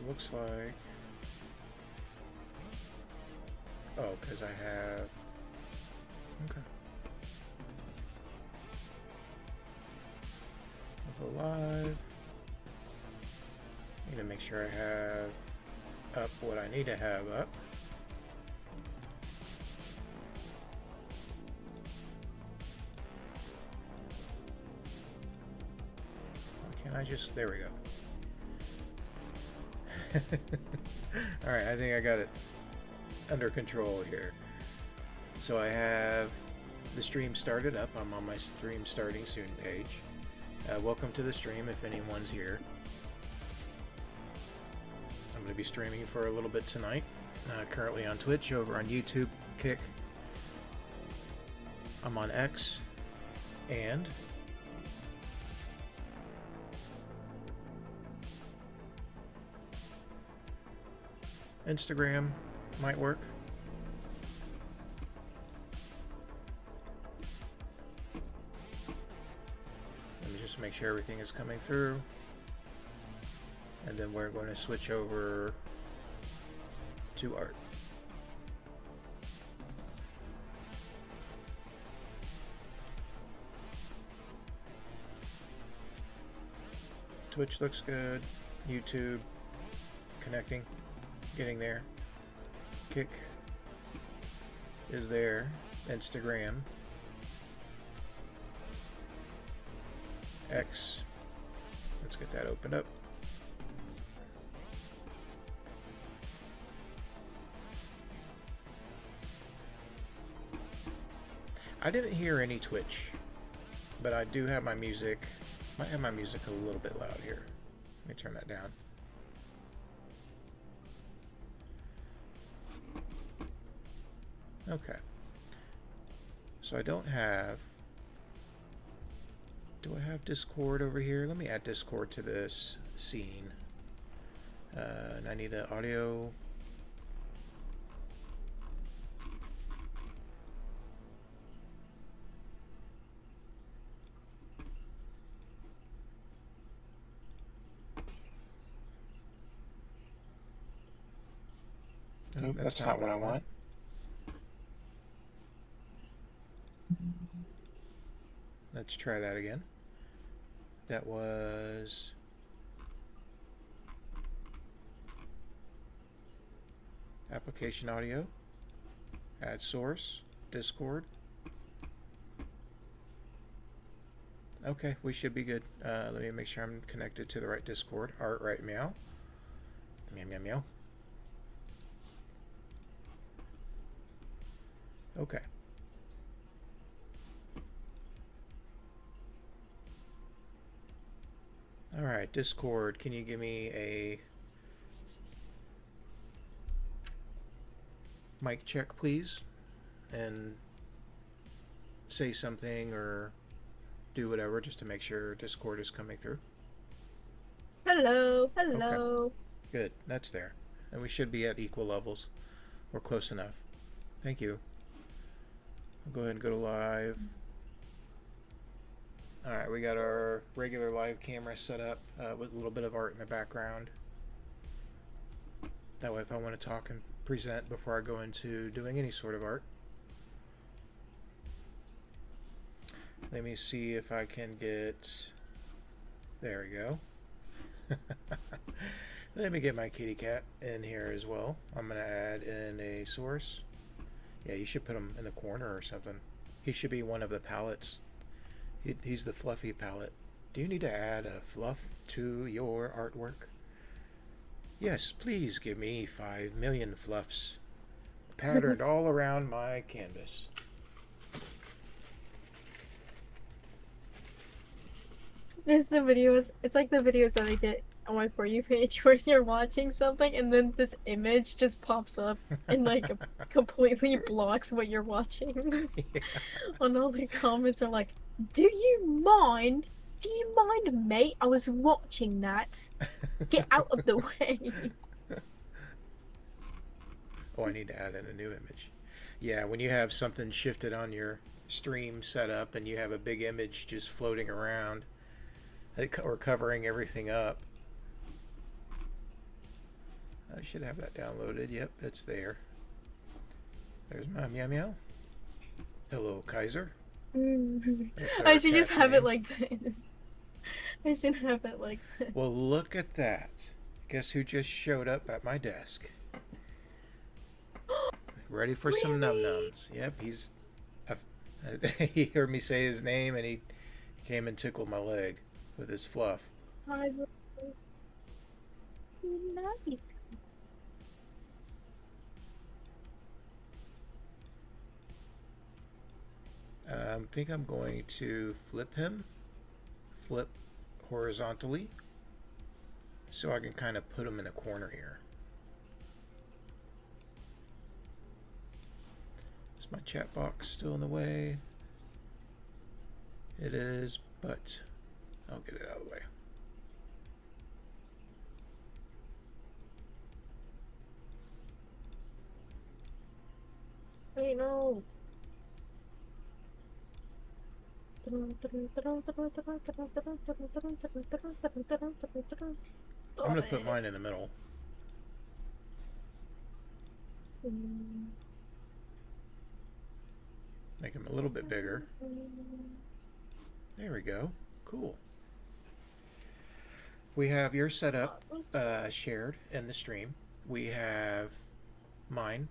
looks like... Oh, because I have... Okay. We'll go live. Need to make sure I have up what I need to have up. Why can't I just... There we go. Alright, I think I got it under control here. So I have the stream started up. I'm on my stream starting soon page. Welcome to the stream if anyone's here. I'm going to be streaming for a little bit tonight. Currently on Twitch, over on YouTube, Kick. I'm on X. And Instagram might work. Let me just make sure everything is coming through. And then we're going to switch over to art. Twitch looks good. YouTube connecting, getting there. Kick is there. Instagram. X. Let's get that opened up. I didn't hear any Twitch, but I do have my music. Might have my music a little bit loud here. Let me turn that down. Okay. So I don't have... Do I have Discord over here? Let me add Discord to this scene. And I need an audio... Nope, that's not what I want. Let's try that again. That was... Application audio. Add source. Discord. Okay, we should be good. Let me make sure I'm connected to the right Discord. Art right meow. Meow meow meow. Okay. Alright, Discord, can you give me a mic check, please? And say something or do whatever just to make sure Discord is coming through. Hello, hello. Okay. Good, that's there. And we should be at equal levels. We're close enough. Thank you. I'll go ahead and go to live. Alright, we got our regular live camera set up with a little bit of art in the background. That way if I want to talk and present before I go into doing any sort of art. Let me see if I can get... There we go. Let me get my kitty cat in here as well. I'm going to add in a source. Yeah, you should put him in the corner or something. He should be one of the palettes. He's the fluffy palette. Do you need to add a fluff to your artwork? Yes, please give me 5 million fluffs patterned all around my canvas. It's the videos. It's like the videos that I get on my For You page where you're watching something and then this image just pops up and like completely blocks what you're watching. Yeah. And all the comments are like, "Do you mind? Do you mind, mate? I was watching that. Get out of the way." Oh, I need to add in a new image. Yeah, when you have something shifted on your stream setup and you have a big image just floating around or covering everything up, I should have that downloaded. Yep, it's there. There's my meow meow. Hello, Kaiser. That's I our should just cat's have it name. like this. I should have it like this. Well, look at that. Guess who just showed up at my desk? Ready for some num Really? nums. Yep, he's. He heard me say his name and he came and tickled my leg with his fluff. I will nice. I think I'm going to flip him, flip horizontally, so I can kind of put him in the corner here. Is my chat box still in the way? It is, but I'll get it out of the way. Wait, no. I'm going to put mine in the middle. Make him a little bit bigger. There we go. Cool. We have your setup shared in the stream. We have mine,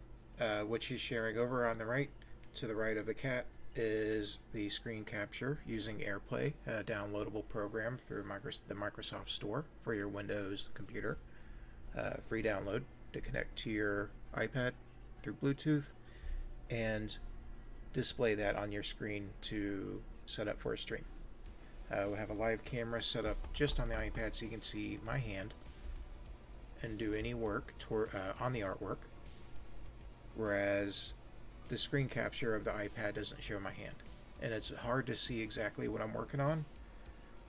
which is sharing over on the right. To the right of the cat is the screen capture using AirPlay, a downloadable program through the Microsoft Store for your Windows computer. Free download to connect to your iPad through Bluetooth and display that on your screen to set up for a stream. We have a live camera set up just on the iPad so you can see my hand and do any work on the artwork, whereas the screen capture of the iPad doesn't show my hand, and it's hard to see exactly what I'm working on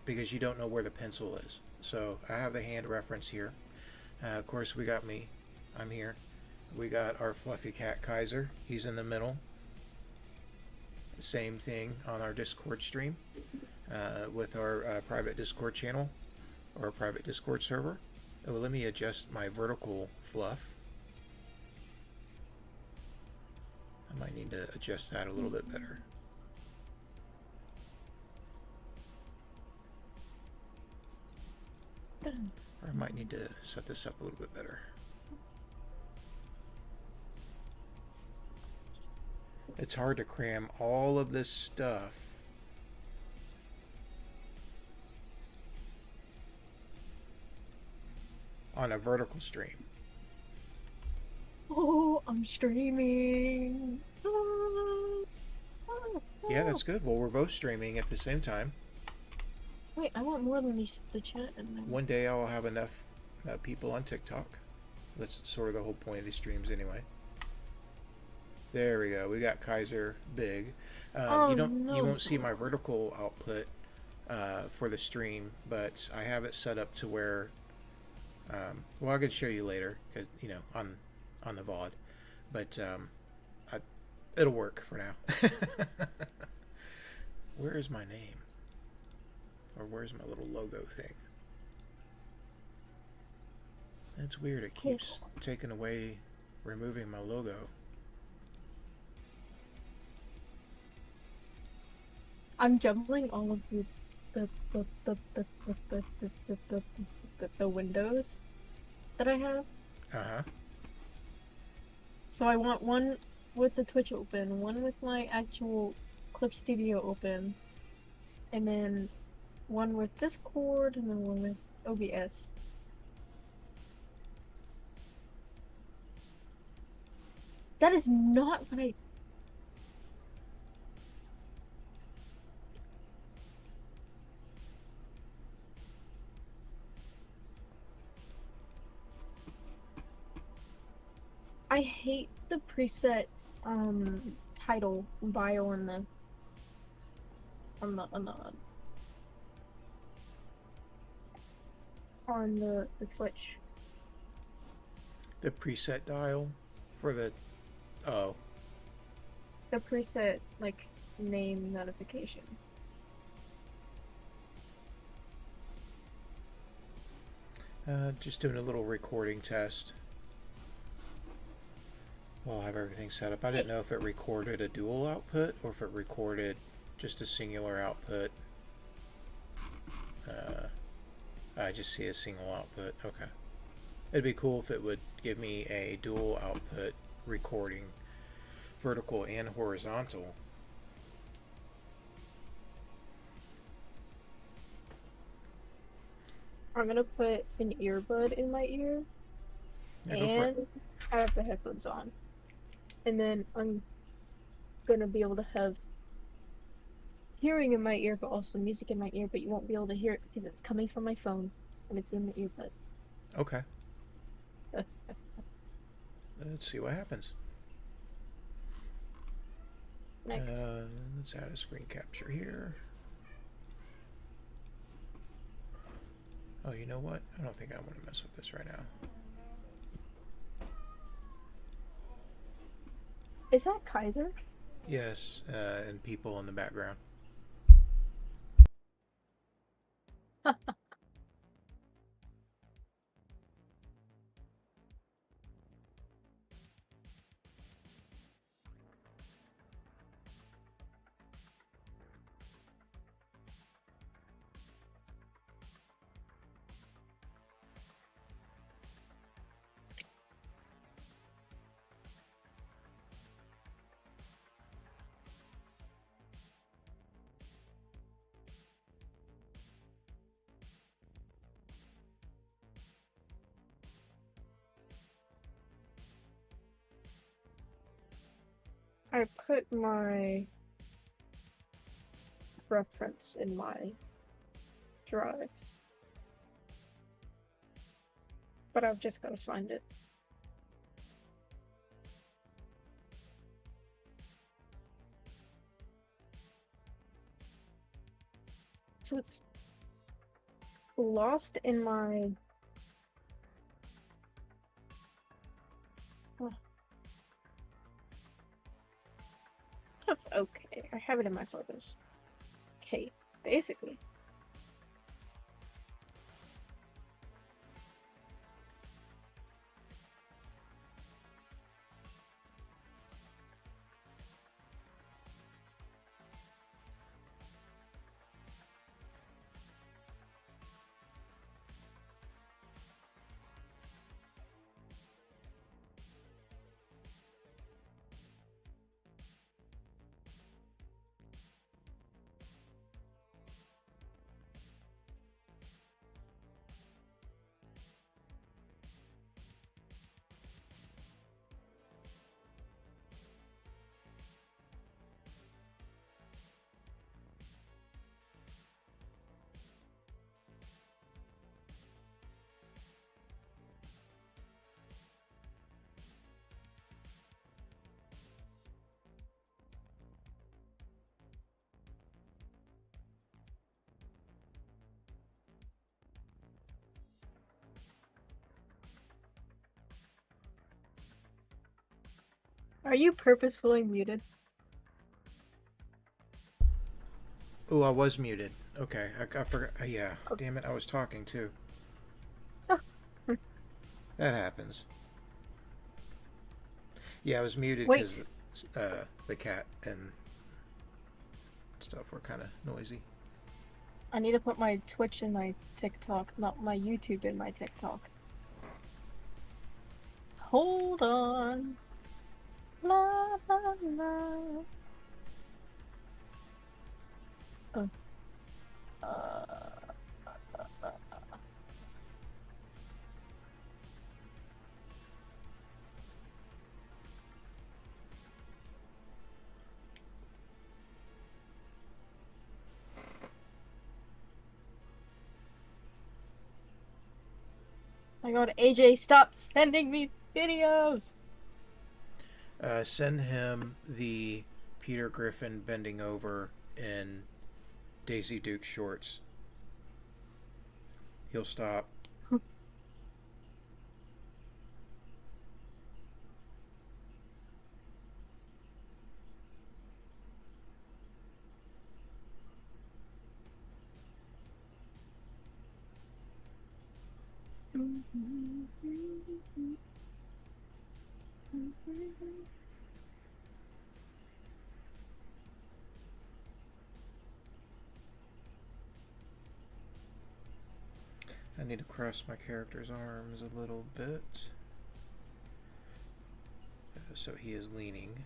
because you don't know where the pencil is. So I have the hand reference here. Of course, we got me. I'm here. We got our fluffy cat Kaiser. He's in the middle. Same thing on our Discord stream with our private Discord channel or private Discord server. Oh, let me adjust my vertical fluff. I might need to adjust that a little bit better. Or I might need to set this up a little bit better. It's hard to cram all of this stuff on a vertical stream. Oh, I'm streaming. Yeah, that's good. Well, we're both streaming at the same time. Wait, I want more than just the chat. And One day I'll have enough people on TikTok. That's sort of the whole point of these streams anyway. There we go. We got Kaiser big. You won't see my vertical output for the stream, but I have it set up to where well, I could show you later because on the VOD, but it'll work for now. Where is my name? Or where's my little logo thing? That's weird. It keeps taking away, removing my logo. I'm jumbling all of the windows that I have. Uh-huh. So I want one with the Twitch open, one with my actual Clip Studio open, and then one with Discord, and then one with OBS. That is not what I hate the preset title bio on the Twitch. The preset dial for the The preset like name notification. just doing a little recording test. Well, I'll have everything set up. I didn't know if it recorded a dual output or if it recorded just a singular output. I just see a single output. Okay. It'd be cool if it would give me a dual output recording, vertical and horizontal. I'm gonna put an earbud in my ear Yeah, go for it. and have the headphones on. And then I'm gonna be able to have hearing in my ear, but also music in my ear, but you won't be able to hear it because it's coming from my phone and it's in the earbud. Okay. Let's see what happens. Next. Let's add a screen capture here. Oh, you know what? I don't think I want to mess with this right now. Is that Kaiser? Yes, and people in the background. I put my reference in my drive, but I've just gotta find it. So it's lost in my. Oh, that's okay. I have it in my photos. Okay, basically. Are you purposefully muted? Oh, I was muted. Okay, I forgot. Yeah, Oh. damn it, I was talking too. Oh. That happens. Yeah, I was muted Wait, because the cat and stuff were kind of noisy. I need to put my Twitch in my TikTok, not my YouTube in my TikTok. Hold on. La la la. Oh. Uh, my god, AJ, stop sending me videos! Send him the Peter Griffin bending over in Daisy Duke shorts. He'll stop. I need to cross my character's arms a little bit. So he is leaning.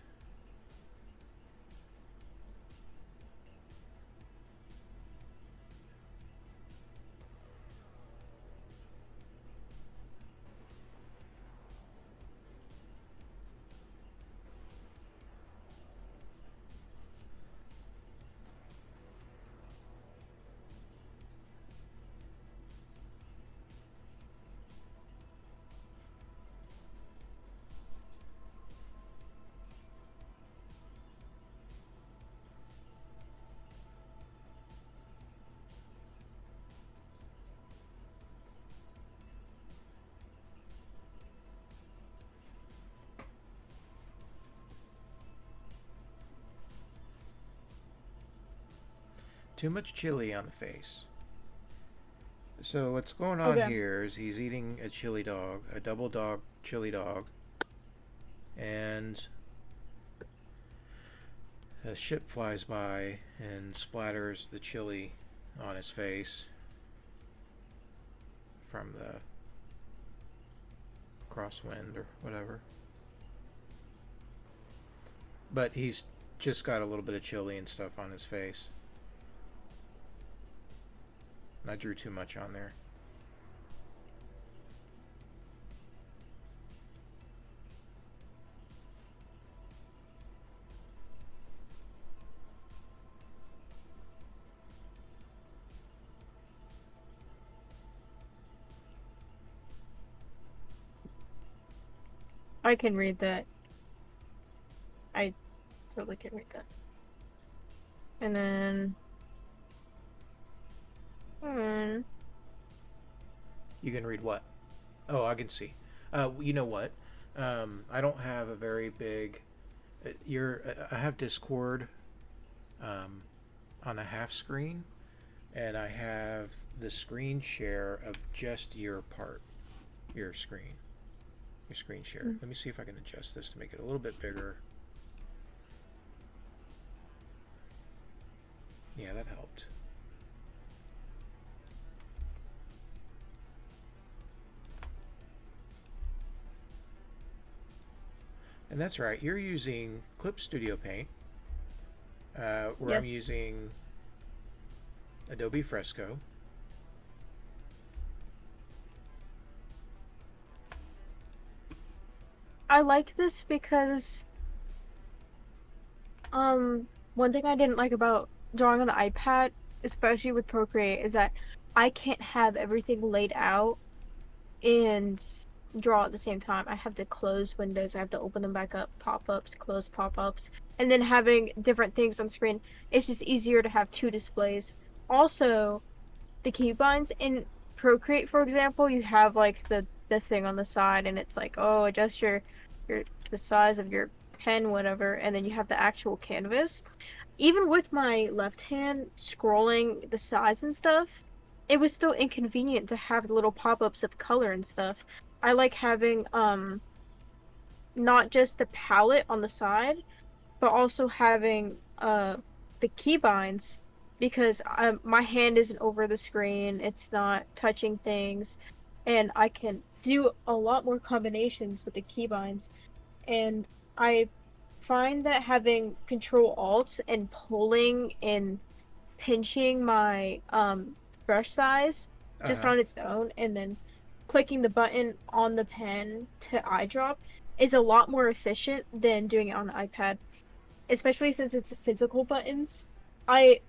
Too much chili on the face. So what's going on Okay. here is he's eating a chili dog, a double dog chili dog, and a ship flies by and splatters the chili on his face from the crosswind or whatever. But he's just got a little bit of chili and stuff on his face. I drew too much on there. I can read that. I totally can read that. And then... You can read what? Oh, I can see. You know what? I don't have a very big. I have Discord on a half screen, and I have the screen share of just your part, your screen, your screen share. Let me see if I can adjust this to make it a little bit bigger. Yeah, that helped. And that's right, you're using Clip Studio Paint, where I'm Yes. using Adobe Fresco. I like this because one thing I didn't like about drawing on the iPad, especially with Procreate, is that I can't have everything laid out and draw at the same time. I have to close windows, I have to open them back up, pop-ups, close pop-ups, and then having different things on screen. It's just easier to have two displays. Also, the keybinds in Procreate, for example, you have like the thing on the side, and it's like, oh, adjust your the size of your pen, whatever, and then you have the actual canvas. Even with my left hand scrolling the size and stuff, it was still inconvenient to have the little pop-ups of color and stuff. I like having not just the palette on the side, but also having the keybinds because my hand isn't over the screen, it's not touching things, and I can do a lot more combinations with the keybinds. And I find that having Control Alt and pulling and pinching my brush size Uh just huh. on its own and then clicking the button on the pen to eyedrop is a lot more efficient than doing it on the iPad, especially since it's physical buttons. I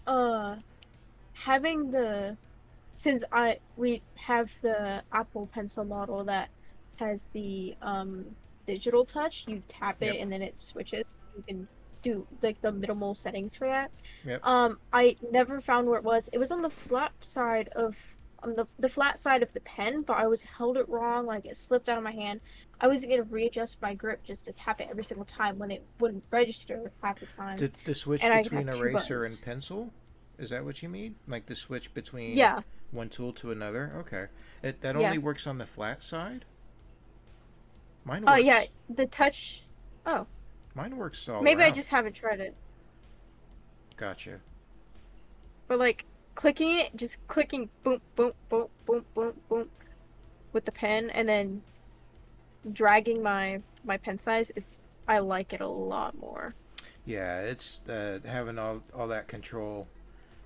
uh having the since I we have the Apple Pencil model that has the digital touch, you tap Yep. it and then it switches. You can do like the minimal settings for that. Yep. I never found where it was. It was on the flat side of on the flat side of the pen, but I was held it wrong, like it slipped out of my hand. I was gonna readjust my grip just to tap it every single time when it wouldn't register half the time. The switch And I could between have two eraser and buttons. pencil? Is that what you mean? Like the switch between Yeah, one tool to another? Okay. That only yeah. works on the flat side? Mine Yeah, works. the touch. Oh, Mine works all maybe I around. just haven't tried it. Gotcha. But like clicking it, just clicking boom, boom, boom, boom, boom, boom with the pen, and then dragging my pen size. I like it a lot more. Yeah, it's having all that control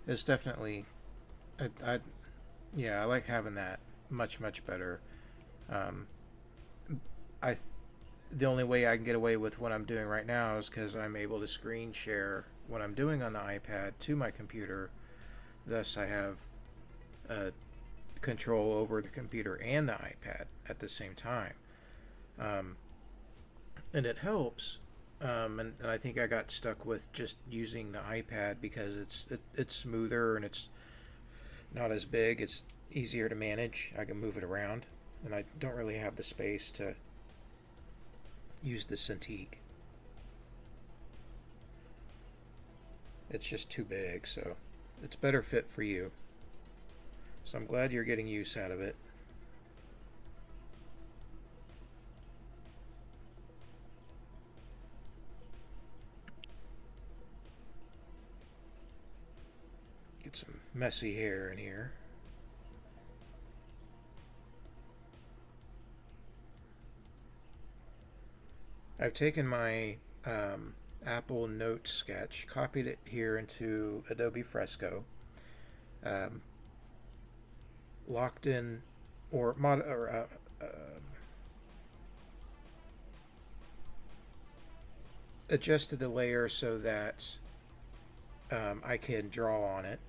is definitely. I yeah, I like having that much better. Um, I the only way I can get away with what I'm doing right now is because I'm able to screen share what I'm doing on the iPad to my computer. Thus, I have uh, control over the computer and the iPad at the same time, um, and it helps. And I think I got stuck with just using the iPad because it's smoother and it's not as big. It's easier to manage. I can move it around, and I don't really have the space to use the Cintiq. It's just too big, so it's better fit for you. So I'm glad you're getting use out of it. Get some messy hair in here. I've taken my Apple Note sketch, copied it here into Adobe Fresco, um, locked in or adjusted the layer so that I can draw on it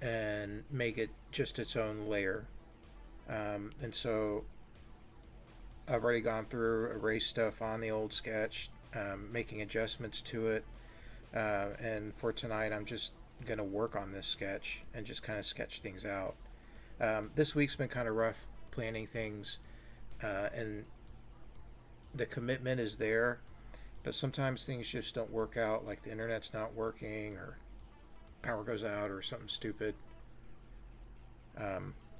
and make it just its own layer. And so I've already gone through, erased stuff on the old sketch, making adjustments to it. And for tonight, I'm just going to work on this sketch and just kind of sketch things out. This week's been kind of rough planning things, and the commitment is there, but sometimes things just don't work out, like the internet's not working, or power goes out, or something stupid,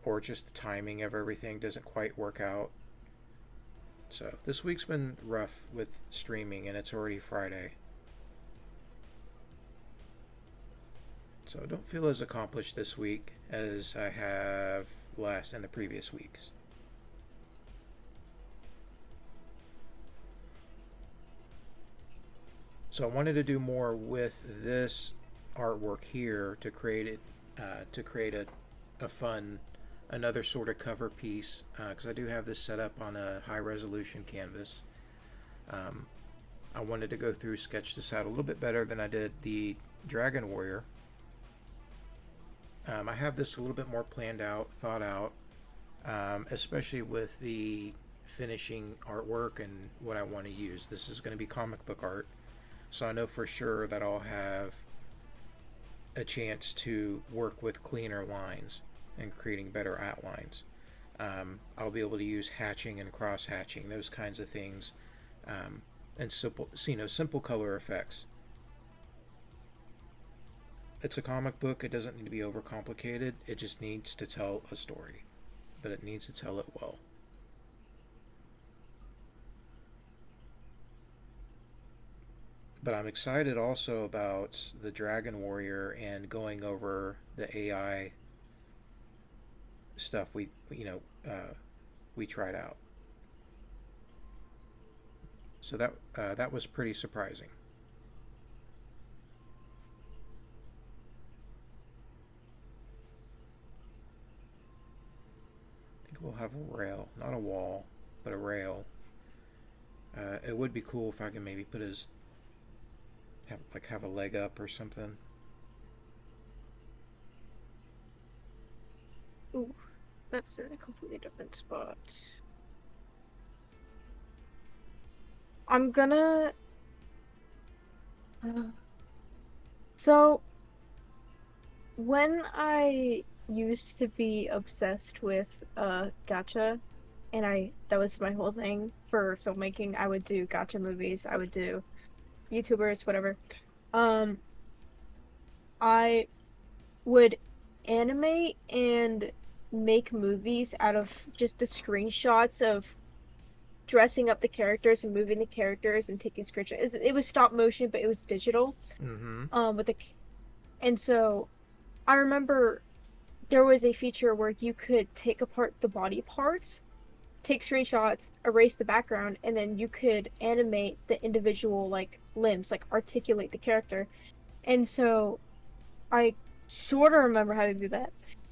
or just the timing of everything doesn't quite work out. So this week's been rough with streaming, and it's already Friday. So I don't feel as accomplished this week as I have last and the previous weeks. So I wanted to do more with this artwork here to create it, to create a fun, another sort of cover piece, because I do have this set up on a high resolution canvas. Um, I wanted to go through, sketch this out a little bit better than I did the Dragon Warrior. I have this a little bit more planned out, thought out, especially with the finishing artwork and what I want to use. This is going to be comic book art, so I know for sure that I'll have a chance to work with cleaner lines and creating better outlines. I'll be able to use hatching and cross hatching, those kinds of things, and simple color effects. It's a comic book. It doesn't need to be overcomplicated. It just needs to tell a story, but it needs to tell it well. But I'm excited also about the Dragon Warrior and going over the AI stuff we tried out. So that was pretty surprising. I think we'll have a rail, not a wall, but a rail. It would be cool if I could maybe put his have a leg up or something. Ooh, that's in a completely different spot. I'm gonna. Uh, so, when I used to be obsessed with gacha, and that was my whole thing for filmmaking, I would do gacha movies, I would do YouTubers, whatever. Um, I would animate and make movies out of just the screenshots of dressing up the characters and moving the characters and taking screenshots. It was stop motion, but it was digital. Mm-hmm. With the and so I remember there was a feature where you could take apart the body parts, take screenshots, erase the background, and then you could animate the individual like limbs, like articulate the character. And so I sort of remember how to do that.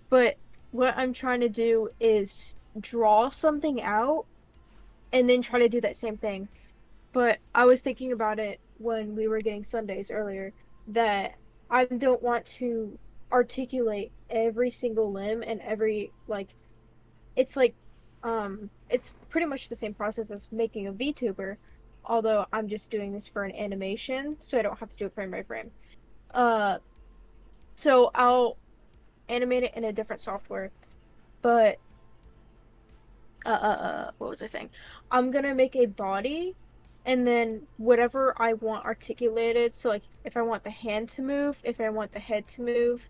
But what I'm trying to do is draw something out and then try to do that same thing. But I was thinking about it when we were getting Sundays earlier that I don't want to articulate every single limb and every like it's pretty much the same process as making a VTuber, although I'm just doing this for an animation, so I don't have to do it frame by frame. Uh so I'll animate it in a different software, but what was I saying? I'm gonna make a body and then whatever I want articulated. So like if I want the hand to move, if I want the head to move,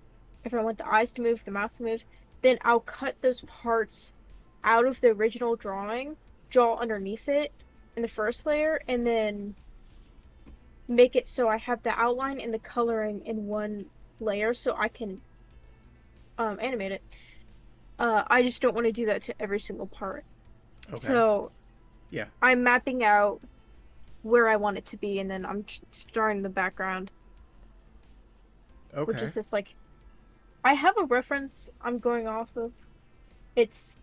if I want the eyes to move, the mouth to move, then I'll cut those parts out of the original drawing, draw underneath it in the first layer, and then make it so I have the outline and the coloring in one layer so I can animate it. I just don't want to do that to every single part. Okay. So Yeah. I'm mapping out where I want it to be, and then I'm starting the background, which Okay. is this like I have a reference I'm going off of. It's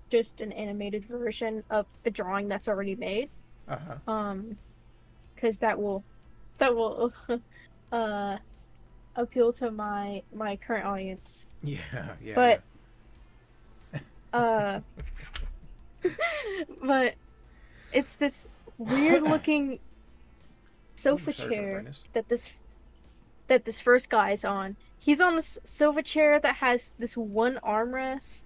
just an animated version of a drawing that's already made. Uh huh. Because that will uh appeal to my current audience. Yeah. Yeah. But Yeah. uh but it's this weird looking Oh, sofa sorry for the chair brightness. that this first guy is on. He's on this sofa chair that has this one armrest,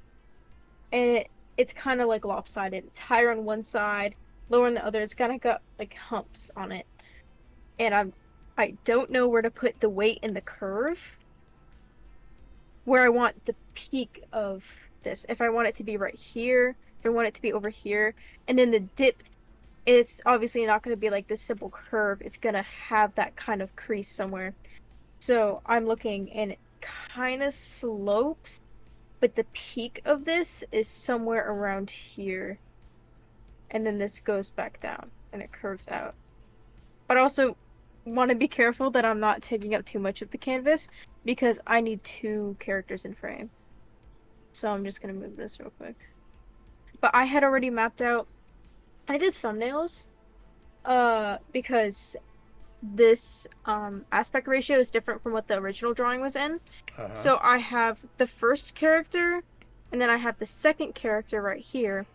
and it's kind of like lopsided. It's higher on one side, lower on the other. It's kind of got like humps on it, and I don't know where to put the weight in the curve. Where I want the peak of this. If I want it to be right here, if I want it to be over here, and then the dip. It's obviously not going to be like this simple curve. It's going to have that kind of crease somewhere. So I'm looking and it kind of slopes, but the peak of this is somewhere around here. And then this goes back down and it curves out. But I also want to be careful that I'm not taking up too much of the canvas because I need two characters in frame. So I'm just going to move this real quick. But I had already mapped out, I did thumbnails because this aspect ratio is different from what the original drawing was in. Uh huh. So I have the first character, and then I have the second character right here.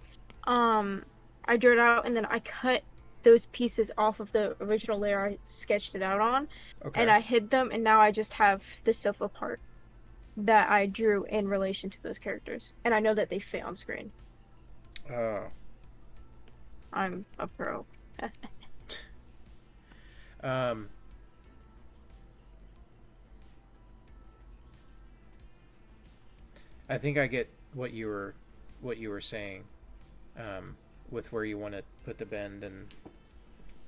I drew it out, and then I cut those pieces off of the original layer I sketched it out on, and Okay. I hid them, and now I just have the sofa part that I drew in relation to those characters, and I know that they fit on screen. Oh. I'm a pro. Um. I think I get what you were saying. With where you want to put the bend and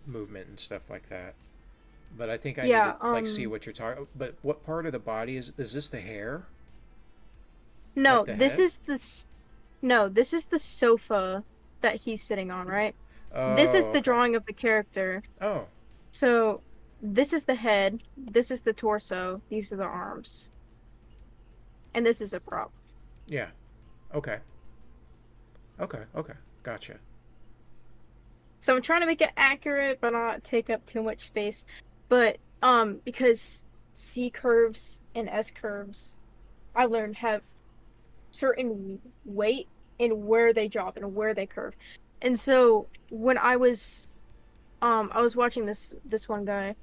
movement and stuff like that. But I think I need Yeah, to like see what you're talking. But what part of the body is this? The hair? Like no, the head? this is the sofa that he's sitting on, right? This is Oh, the okay. drawing of the character. Oh, So this is the head, this is the torso, these are the arms, and this is a prop. yeah. Okay. Okay. Okay. Gotcha. So I'm trying to make it accurate but not take up too much space. But because C curves and S curves I learned have certain weight in where they drop and where they curve. And so when I was watching this one guy,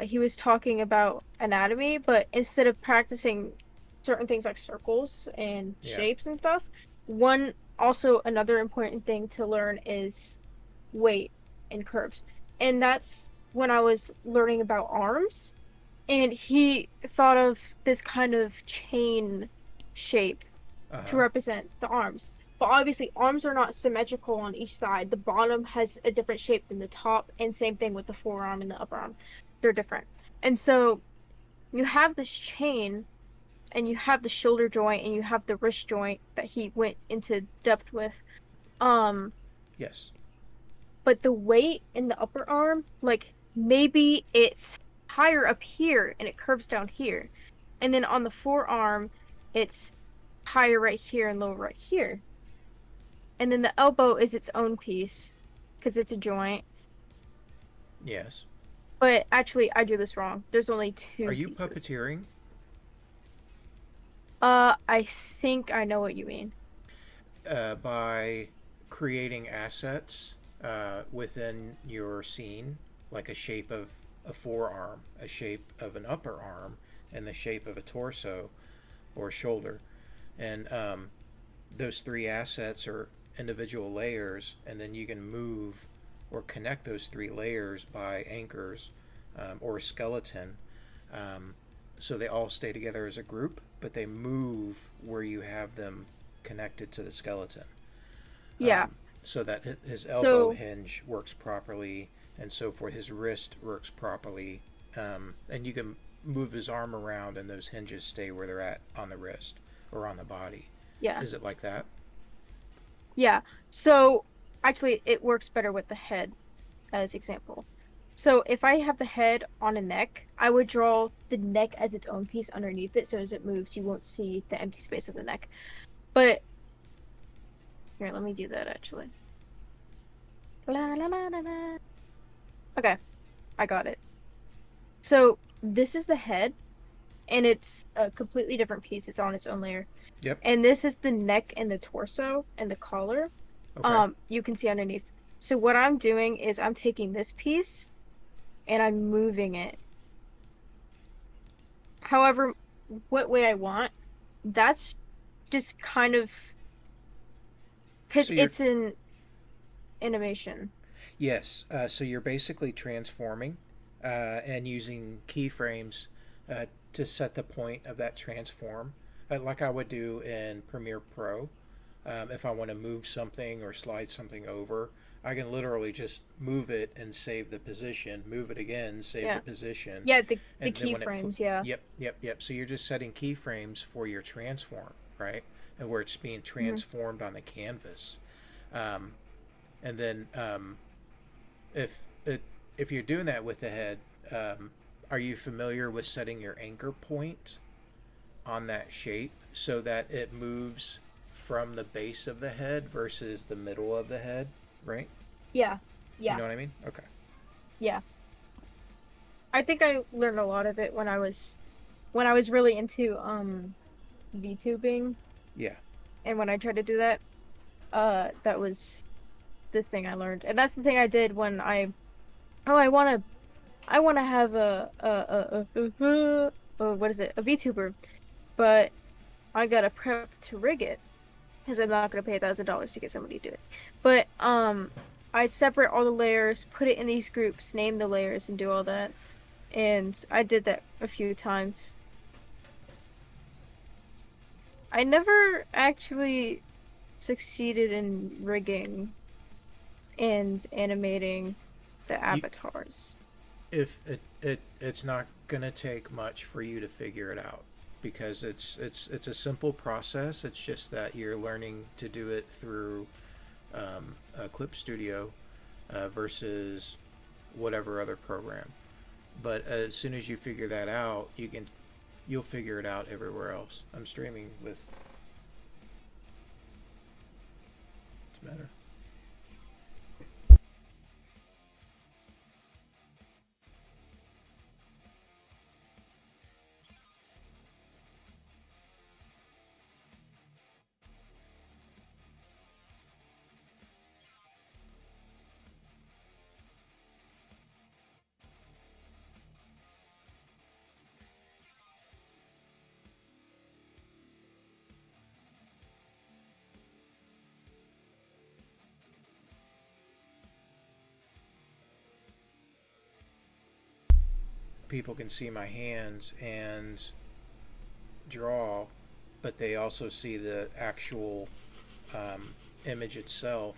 he was talking about anatomy, but instead of practicing certain things like circles and Yeah. shapes and stuff, another important thing to learn is weight and curves. And that's when I was learning about arms, and he thought of this kind of chain shape Uh to huh. represent the arms. But obviously, arms are not symmetrical on each side. The bottom has a different shape than the top, and same thing with the forearm and the upper arm. They're different. And so you have this chain and you have the shoulder joint and you have the wrist joint that he went into depth with. Um, Yes. but the weight in the upper arm, like maybe it's higher up here and it curves down here. And then on the forearm, it's higher right here and lower right here. And then the elbow is its own piece because it's a joint. Yes. But actually, I drew this wrong. There's only Are two you pieces. puppeteering? I think I know what you mean. By creating assets within your scene, like a shape of a forearm, a shape of an upper arm, and the shape of a torso or shoulder. And those three assets are individual layers, and then you can move or connect those three layers by anchors or a skeleton. Um, so they all stay together as a group, but they move where you have them connected to the skeleton. Yeah. So that his elbow So, hinge works properly and so forth. His wrist works properly, and you can move his arm around, and those hinges stay where they're at on the wrist or on the body. yeah. Is it like that? Yeah. So, actually, it works better with the head as example. So, if I have the head on a neck, I would draw the neck as its own piece underneath it so as it moves, you won't see the empty space of the neck. But here, let me do that actually. La, la, la, la, la. Okay, I got it. So, this is the head, and it's a completely different piece. It's on its own layer. Yep. And this is the neck and the torso and the collar. Okay. You can see underneath. So what I'm doing is I'm taking this piece and I'm moving it. However, what way I want, that's just kind of because So you're it's an animation. yes. So you're basically transforming and using keyframes to set the point of that transform, like I would do in Premiere Pro. If I want to move something or slide something over, I can literally just move it and save the position, move it again, save the Yeah. position, Yeah, the and then when keyframes, yeah. yep, yep, yep. So you're just setting keyframes for your transform, right? And where it's being Hmm. transformed on the canvas. Um, and then if it, if you're doing that with the head, are you familiar with setting your anchor point on that shape so that it moves from the base of the head versus the middle of the head, right? Yeah. You Yeah. know what I mean? Okay. Yeah. I think I learned a lot of it when I was really into VTubing, Yeah. and when I tried to do that, that was the thing I learned. And that's the thing I did when I want to have what is it? A VTuber, but I got to prep to rig it because I'm not going to pay $1,000 to get somebody to do it. But I separate all the layers, put it in these groups, name the layers, and do all that. And I did that a few times. I never actually succeeded in rigging and animating the You, avatars. if it's not gonna take much for you to figure it out because it's a simple process. It's just that you're learning to do it through a clip studio versus whatever other program. But as soon as you figure that out, you'll figure it out everywhere else. I'm streaming with. What's the matter? People can see my hands and draw, but they also see the actual image itself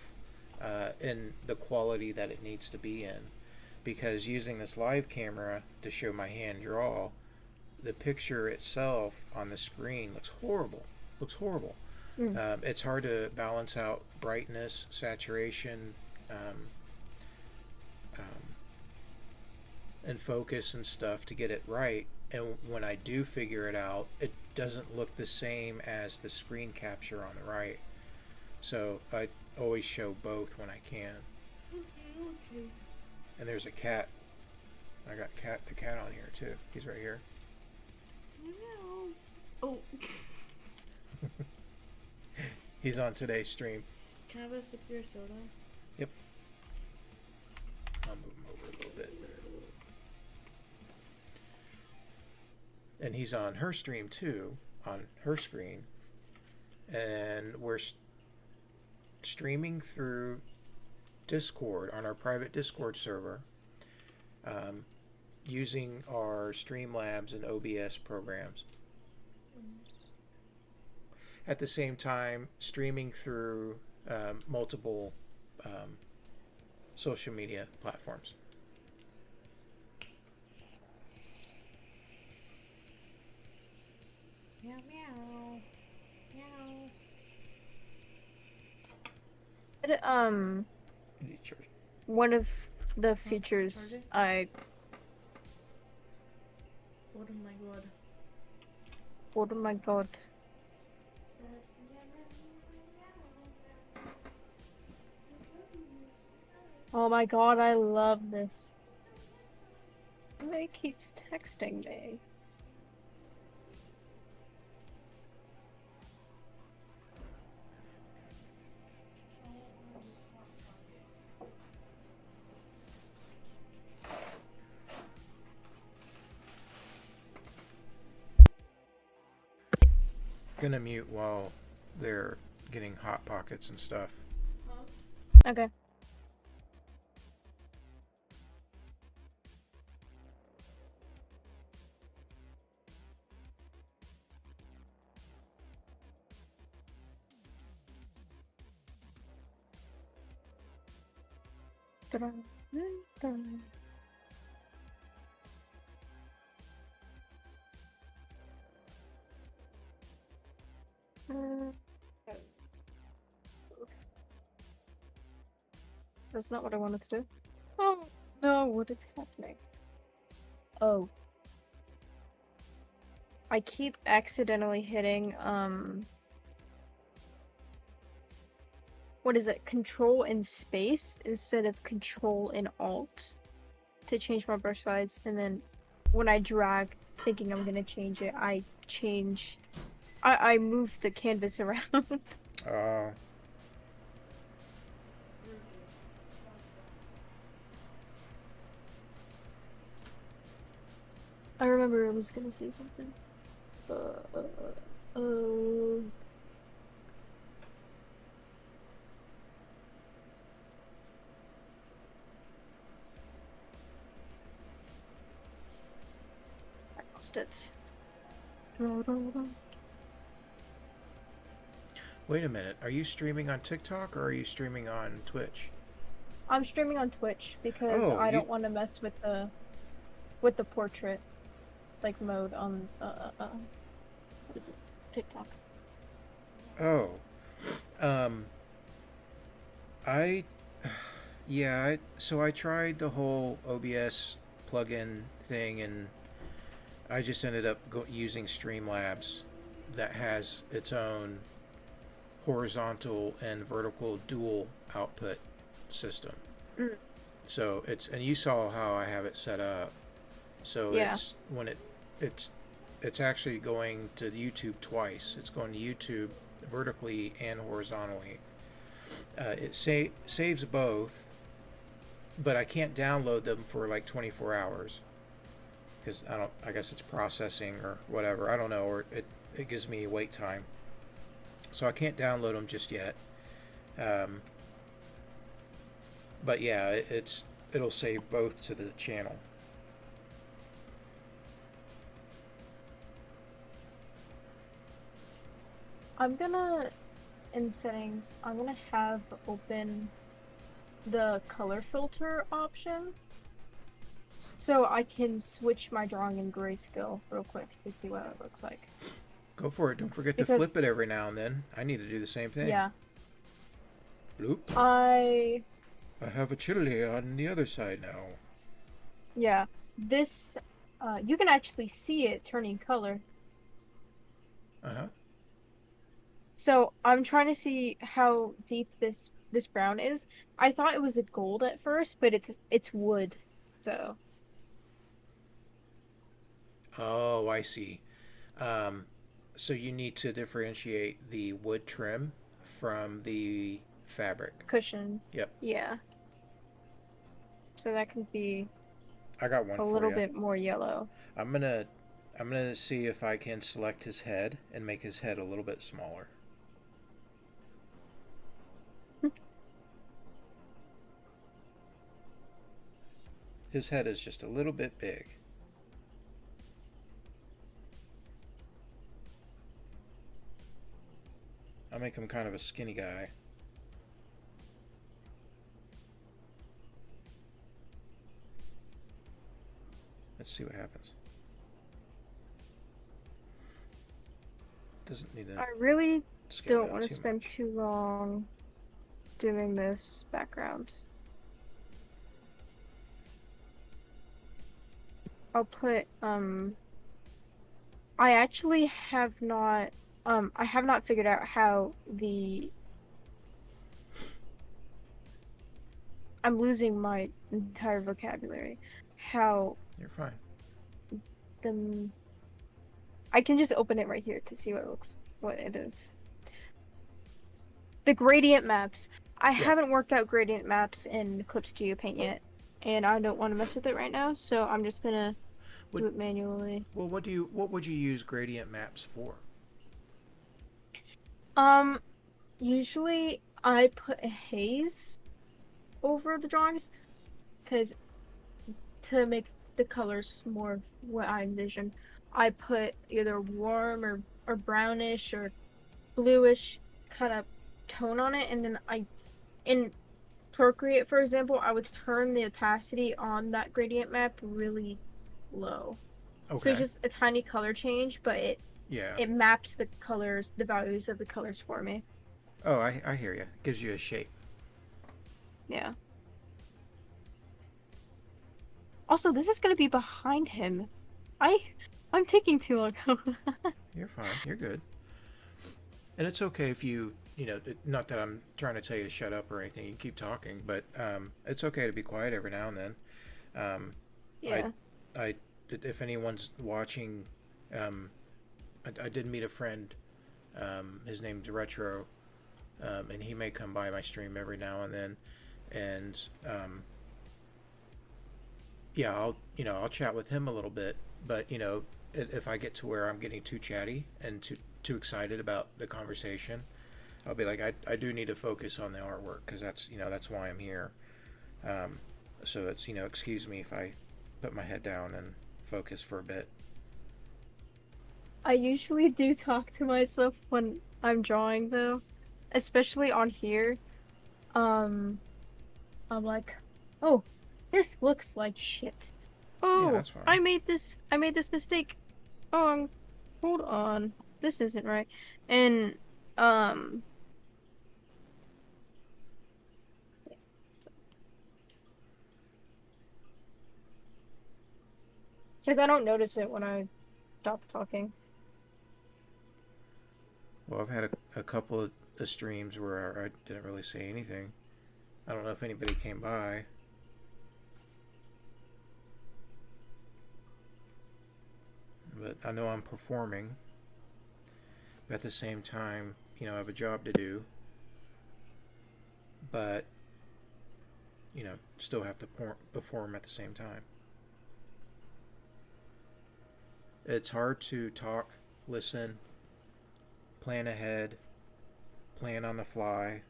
in the quality that it needs to be in. Because using this live camera to show my hand draw, the picture itself on the screen looks horrible. Looks horrible. Mm. It's hard to balance out brightness, saturation, um, um, and focus and stuff to get it right. And when I do figure it out, it doesn't look the same as the screen capture on the right. So I always show both when I can. Okay. And there's a cat. I got the cat on here too. He's right here. No. Oh. He's on today's stream. Can I have a sip of your soda? Yep. I'll move him over a little bit. And he's on her stream too, on her screen. And we're streaming through Discord on our private Discord server, using our Streamlabs and OBS programs. At the same time, streaming through multiple social media platforms. Meow meow. Meow. One of the features Pardon? Oh my god. oh my god. Oh my god, I love this. He keeps texting me. Gonna mute while they're getting hot pockets and stuff. Okay. That's not what I wanted to do. Oh no, what is happening? Oh. I keep accidentally hitting, what is it? Control and space instead of Control and Alt to change my brush size, and then when I drag, thinking I'm gonna change it, I move the canvas around. I remember I was gonna say something. I lost it. Wait a minute. Are you streaming on TikTok or are you streaming on Twitch? I'm streaming on Twitch because Oh, I don't want to mess with the portrait like mode on what is it? TikTok. Oh. So I tried the whole OBS plugin thing, and I just ended up using Streamlabs that has its own horizontal and vertical dual output system. Mm. So and you saw how I have it set up. So Yeah. it's actually going to YouTube twice. It's going to YouTube vertically and horizontally. It saves both, but I can't download them for like 24 hours because I guess it's processing or whatever. I don't know, or it gives me wait time. So I can't download them just yet. But yeah, it'll save both to the channel. In settings, I'm gonna have open the color filter option so I can switch my drawing in grayscale real quick to see what it looks like. Go for it. Don't forget to Because, flip it every now and then. I need to do the same thing. yeah, Bloop. I, I have a chili on the other side now. yeah, this, you can actually see it turning color. Uh-huh. So I'm trying to see how deep this brown is. I thought it was a gold at first, but it's wood. So Oh, I see. Um, so you need to differentiate the wood trim from the fabric. cushion. Yep. Yeah. So that can be I got one a for little you. bit more yellow. I'm gonna I'm gonna see if I can select his head and make his head a little bit smaller. His head is just a little bit big. I'll make him kind of a skinny guy. Let's see what happens. Doesn't need to I really scale don't down want to too spend much. too long doing this background. I'll put I actually have not I have not figured out how the I'm losing my entire vocabulary. How You're fine. the I can just open it right here to see what it is. The gradient maps. I Yeah. haven't worked out gradient maps in Eclipse Studio Paint yet, and I don't want to mess with it right now, so I'm just gonna do Would it manually. Well, what would you use gradient maps for? Um, Usually I put a haze over the drawings, because to make the colors more of what I envision, I put either warm or brownish or bluish kind of tone on it, and then in Procreate, for example, I would turn the opacity on that gradient map really low. So it's Okay. just a tiny color change, but Yeah. it maps the colors, the values of the colors for me. Oh, I hear you. Gives you a shape. Yeah. Also, this is gonna be behind him. I I'm taking too long. You're fine. You're good. And it's okay if not that I'm trying to tell you to shut up or anything. You can keep talking, but it's okay to be quiet every now and then. Um, I, Yeah. I, if anyone's watching, I did meet a friend. His name's Retro, and he may come by my stream every now and then. And yeah, I'll chat with him a little bit. But if I get to where I'm getting too chatty and too excited about the conversation, I'll be like, I do need to focus on the artwork because that's why I'm here. So it's excuse me if I put my head down and focus for a bit. I usually do talk to myself when I'm drawing though, especially on here. Um, I'm like, oh, this looks like shit. Yeah, Oh, that's fine. I made this mistake. Oh, hold on. This isn't right. And um because I don't notice it when I stop talking. Well, I've had a couple of streams where I didn't really say anything. I don't know if anybody came by. But I know I'm performing. But at the same time, I have a job to do. But, still have to perform at the same time. It's hard to talk, listen, plan ahead, plan on the fly,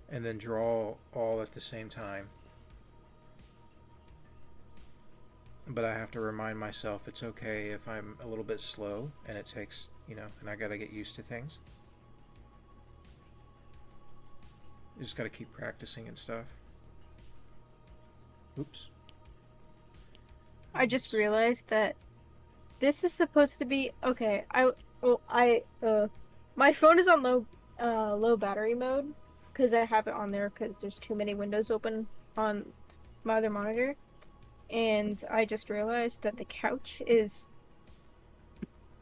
and then draw all at the same time. But I have to remind myself it's okay if I'm a little bit slow and it takes, and I gotta get used to things. You just gotta keep practicing and stuff. Oops. I just realized that this is supposed to be okay. My phone is on low battery mode because I have it on there because there's too many windows open on my other monitor, and I just realized that the couch is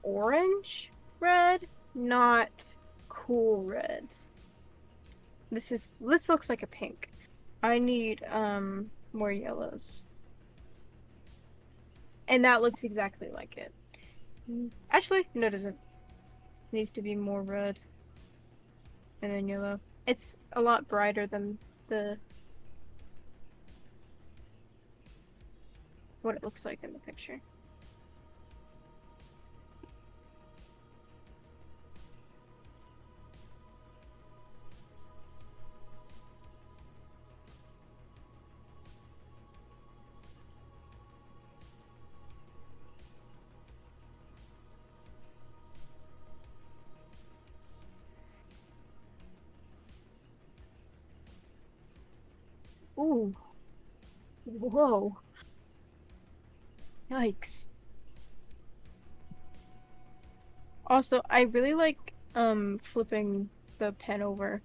orange red, not cool red. This looks like a pink. I need more yellows. And that looks exactly like it. Actually, no, it doesn't. It needs to be more red and then yellow. It's a lot brighter than the what it looks like in the picture. Ooh. Whoa. Yikes. Also, I really like flipping the pen over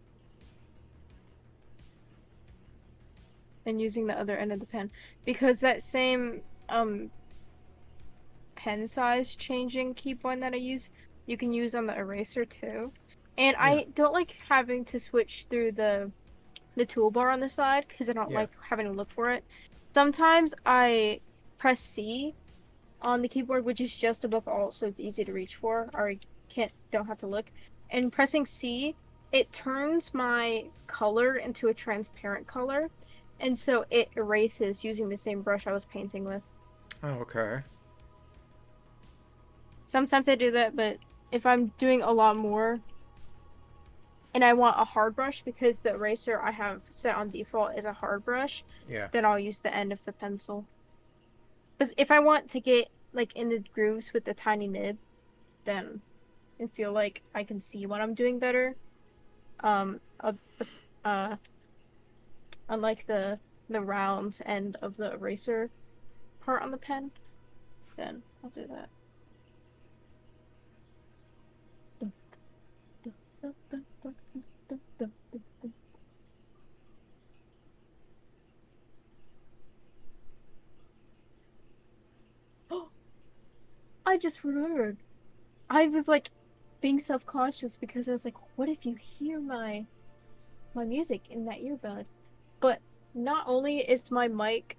and using the other end of the pen because that same pen size changing key point that I use, you can use on the eraser too. And Yeah. I don't like having to switch through the toolbar on the side because I don't Yeah. like having to look for it. Sometimes I press C on the keyboard, which is just above Alt, so it's easy to reach for, or I don't have to look. And pressing C, it turns my color into a transparent color, and so it erases using the same brush I was painting with. Oh, okay. Sometimes I do that, but if I'm doing a lot more and I want a hard brush because the eraser I have set on default is a hard brush, Yeah. then I'll use the end of the pencil. Because if I want to get like in the grooves with the tiny nib, then I feel like I can see what I'm doing better. Um, uh, uh unlike the round end of the eraser part on the pen, then I'll do that. I just remembered. I was like being self-conscious because I was like, what if you hear my music in that earbud? But not only is my mic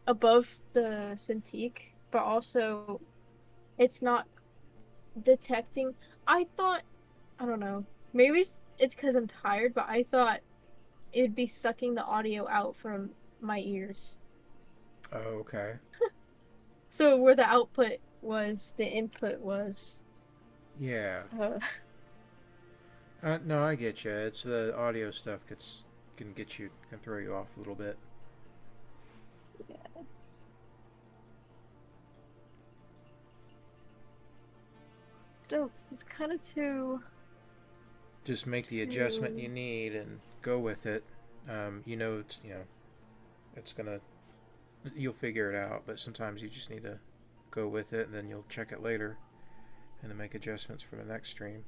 above the Cintiq, but also it's not detecting. I thought, I don't know, maybe it's because I'm tired, but I thought it would be sucking the audio out from my ears. Oh, okay. So where the output was, the input was. Yeah. Uh, No, I get you. It's the audio stuff can throw you off a little bit. Still, this is kind of Just make the adjustment you need and go with it. It's gonna. You'll figure it out, but sometimes you just need to go with it, and then you'll check it later, and then make adjustments for the next stream.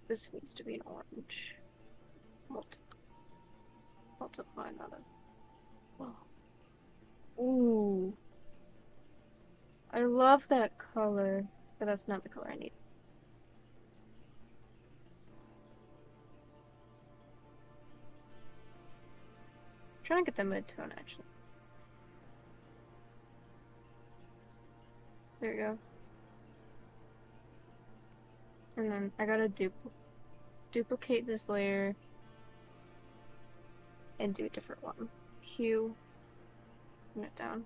This needs to be an orange. Multiply another. Oh. Ooh. I love that color, but that's not the color I need. I'm trying to get the mid-tone, actually. There we go. And then I gotta duplicate this layer and do a different one. Hue, turn it down.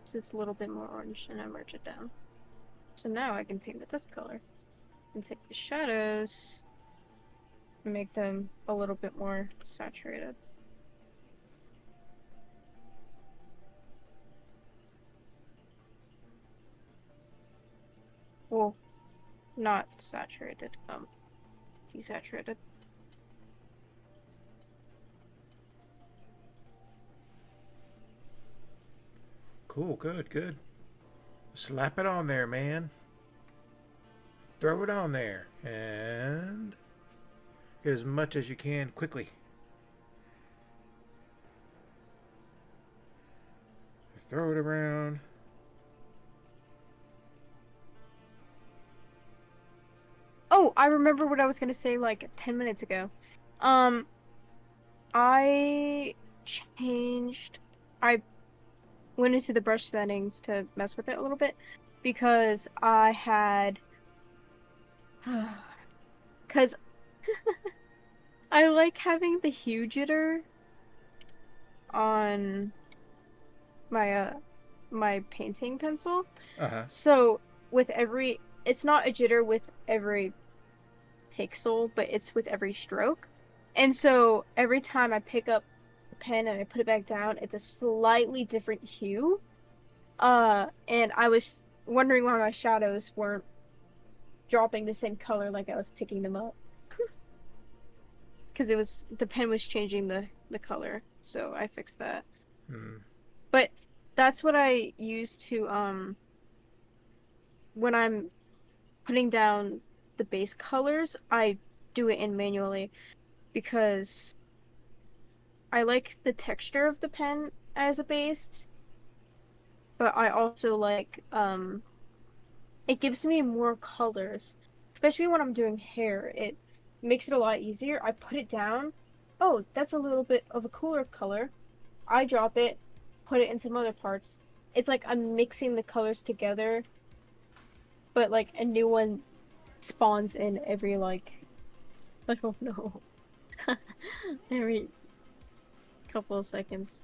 So it's a little bit more orange, and I merge it down. So now I can paint with this color and take the shadows and make them a little bit more saturated. Well, not saturated. desaturated. Cool, good, good. Slap it on there, man. Throw it on there. And get as much as you can quickly. Throw it around. Oh, I remember what I was gonna say like 10 minutes ago. Um, I changed. I went into the brush settings to mess with it a little bit because I had. Because I like having the hue jitter on my painting pencil. Uh huh. So with every, it's not a jitter with every pixel, but it's with every stroke. And so every time I pick up the pen and I put it back down, it's a slightly different hue. And I was wondering why my shadows weren't dropping the same color like I was picking them up. Because it was, the pen was changing the color. So I fixed that. Hmm. But that's what I use to when I'm putting down the base colors, I do it in manually because I like the texture of the pen as a base, but I also like it gives me more colors, especially when I'm doing hair. It makes it a lot easier. I put it down. Oh, that's a little bit of a cooler color. I drop it, put it in some other parts. It's like I'm mixing the colors together, but like a new one spawns in every like I don't know. Every couple of seconds.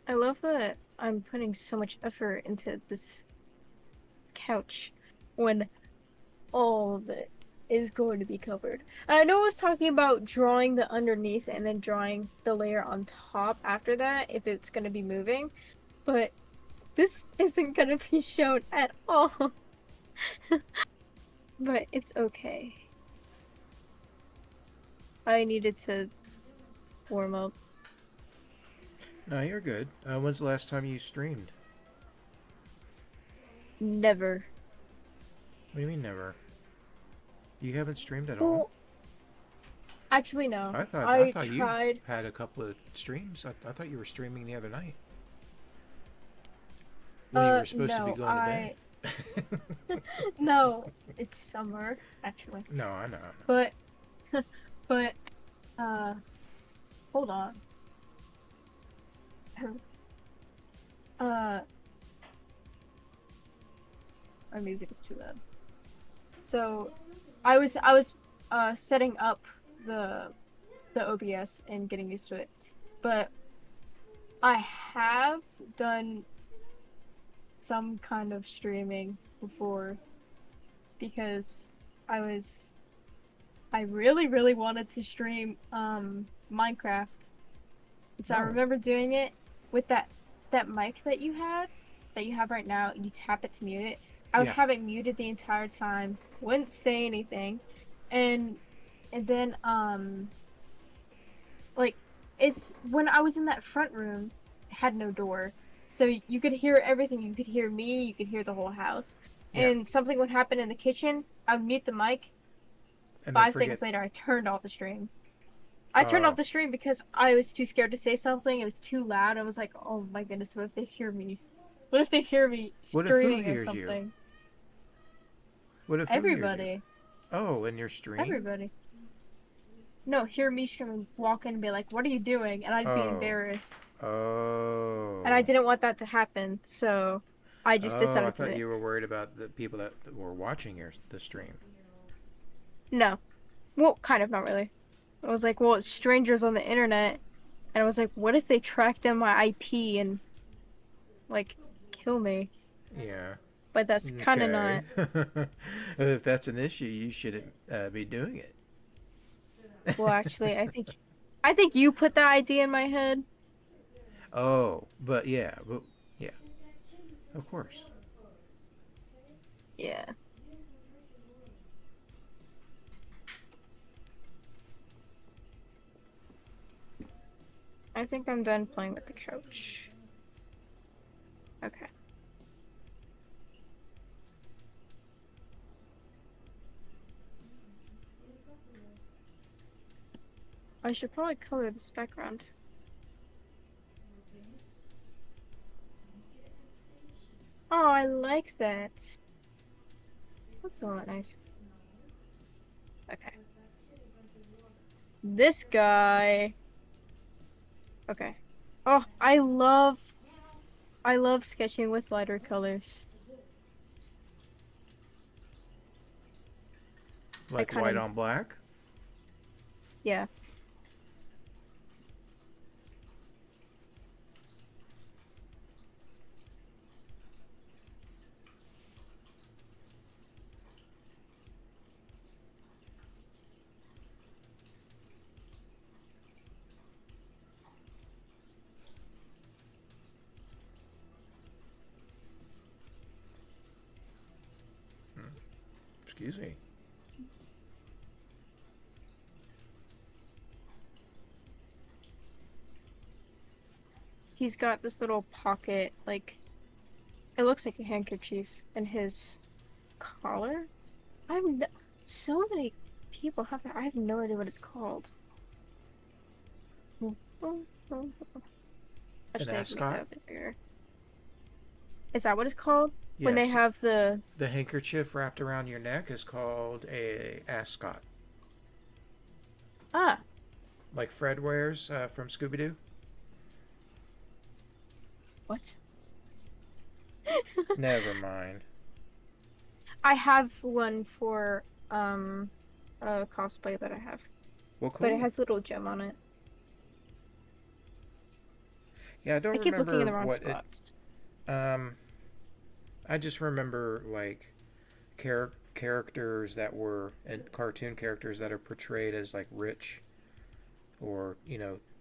I love that I'm putting so much effort into this couch when all of it is going to be covered. I know I was talking about drawing the underneath and then drawing the layer on top after that if it's going to be moving, but this isn't going to be shown at all. But it's okay. I needed to warm up. No, you're good. When's the last time you streamed? Never. What do you mean never? You haven't streamed at Well, all? actually, no. I I thought tried. you had a couple of streams. I thought you were streaming the other night. When you were supposed to be No, going to bed. No, it's summer, actually. No, I know. But, but, uh, hold on. Uh, my music is too loud. So, I was setting up the OBS and getting used to it, but I have done some kind of streaming before because I really, really wanted to stream Minecraft. So I Oh. remember doing it with that mic that you have right now. You tap it to mute it. I would Yeah. have it muted the entire time, wouldn't say anything, and then like it's when I was in that front room, it had no door, so you could hear everything. You could hear me. You could hear the whole house. Yeah. And something would happen in the kitchen. I would mute the mic. And then 5 seconds later, I turned off the stream. I turned Oh. off the stream because I was too scared to say something. It was too loud. I was like, oh my goodness, what if they hear me? What if they hear me What if who screaming or hears you? something? What if who hears you? Everybody. Oh, in your stream? Everybody. No, hear me streaming, walk in and be like, what are you doing? And I'd be Oh. embarrassed. Oh. And I didn't want that to happen, so I just I decided thought to. you were worried about the people that were watching the stream. No. Well, kind of, not really. I was like, well, it's strangers on the internet. And I was like, what if they track down my IP and like kill me. Yeah. But that's kind of Okay. not. If that's an issue, you shouldn't be doing it. Well, actually, I think you put the idea in my head. Oh, but yeah, of course. Yeah. I think I'm done playing with the couch. Okay. I should probably color this background. Oh, I like that. That's a lot nice. Okay. This guy. Okay. Oh, I love sketching with lighter colors. I Like kind white of, on black. yeah. Excuse me. He's got this little pocket, like, it looks like a handkerchief in his collar. I've no so many people have that. I have no idea what it's called. An Actually, I can make that ascot. a bit bigger. Is that what it's called? When they Yes. have the The handkerchief wrapped around your neck is called a ascot, ah, like Fred wears from Scooby Doo. what? Never mind. I have one for a cosplay that I have, Well, but it cool. has a little gem on it. Yeah, I I don't keep looking in remember the wrong what it. spots. Um, I just remember like characters that were and cartoon characters that are portrayed as like rich or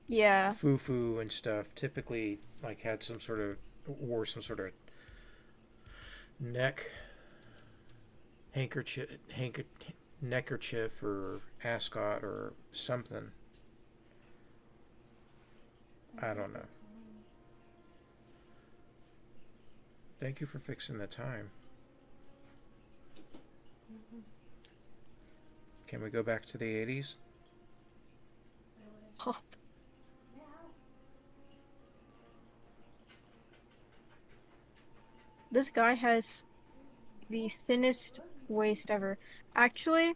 Yeah. foo and stuff. Typically, like had some sort of wore some sort of neck neckerchief or ascot or something. I don't know. Thank you for fixing the time. Can we go back to the 80s? Oh, this guy has the thinnest waist ever. Actually,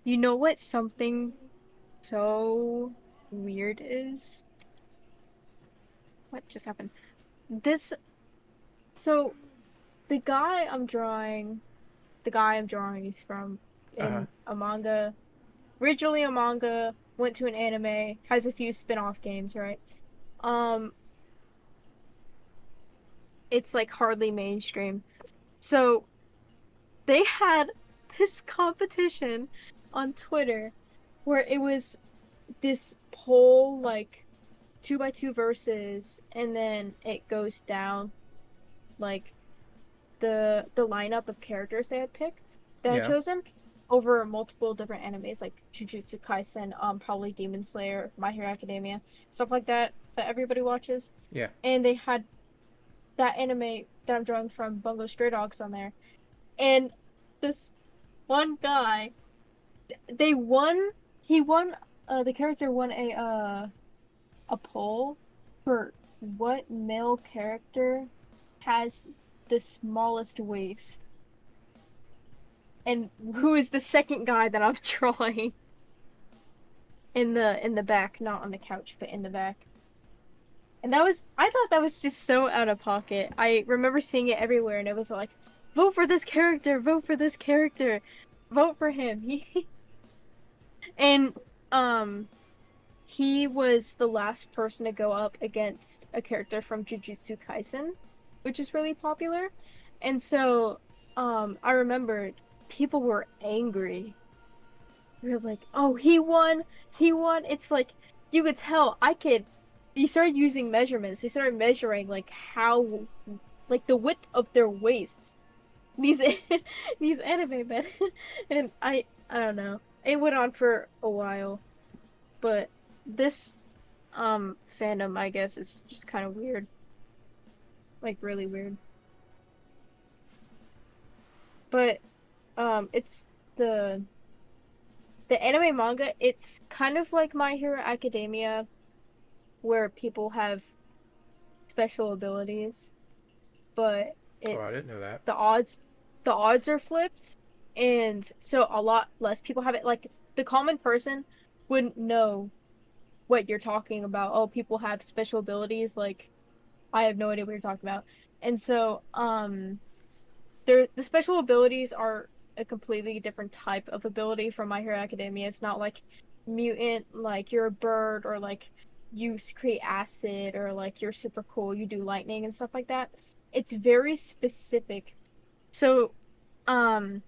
you know what something so weird is? What just happened? This, so the guy I'm drawing is from Uh huh. in a manga, originally a manga, went to an anime, has a few spin-off games, right? Um, it's like hardly mainstream. So they had this competition on Twitter where it was this poll like 2x2 verses and then it goes down like the lineup of characters they had picked they had Yeah. chosen over multiple different animes like Jujutsu Kaisen, probably Demon Slayer, My Hero Academia, stuff like that that everybody watches. Yeah. And they had that anime that I'm drawing from Bungo Stray Dogs on there. And this one guy, they won. He won. The character won a poll for what male character has the smallest waist, and who is the second guy that I'm drawing in the back, not on the couch, but in the back. And that was, I thought that was just so out of pocket. I remember seeing it everywhere, and it was like, vote for this character, vote for this character, vote for him. And um he was the last person to go up against a character from Jujutsu Kaisen. which is really popular. And so, I remember people were angry. They were like, "Oh, he won! He won!" It's like you could tell. I could. He started using measurements. He started measuring like how, like the width of their waists. These these anime men, and I don't know. It went on for a while, but this fandom, I guess, is just kind of weird, like really weird. But it's the the anime manga. It's kind of like My Hero Academia, where people have special abilities, but Oh, I it's didn't know that. the odds the odds are flipped, and so a lot less people have it. Like the common person wouldn't know what you're talking about. Oh, people have special abilities. Like I have no idea what you're talking about. And so the special abilities are a completely different type of ability from My Hero Academia. It's not like mutant, like you're a bird, or like you create acid, or like you're super cool, you do lightning and stuff like that. It's very specific. So, um,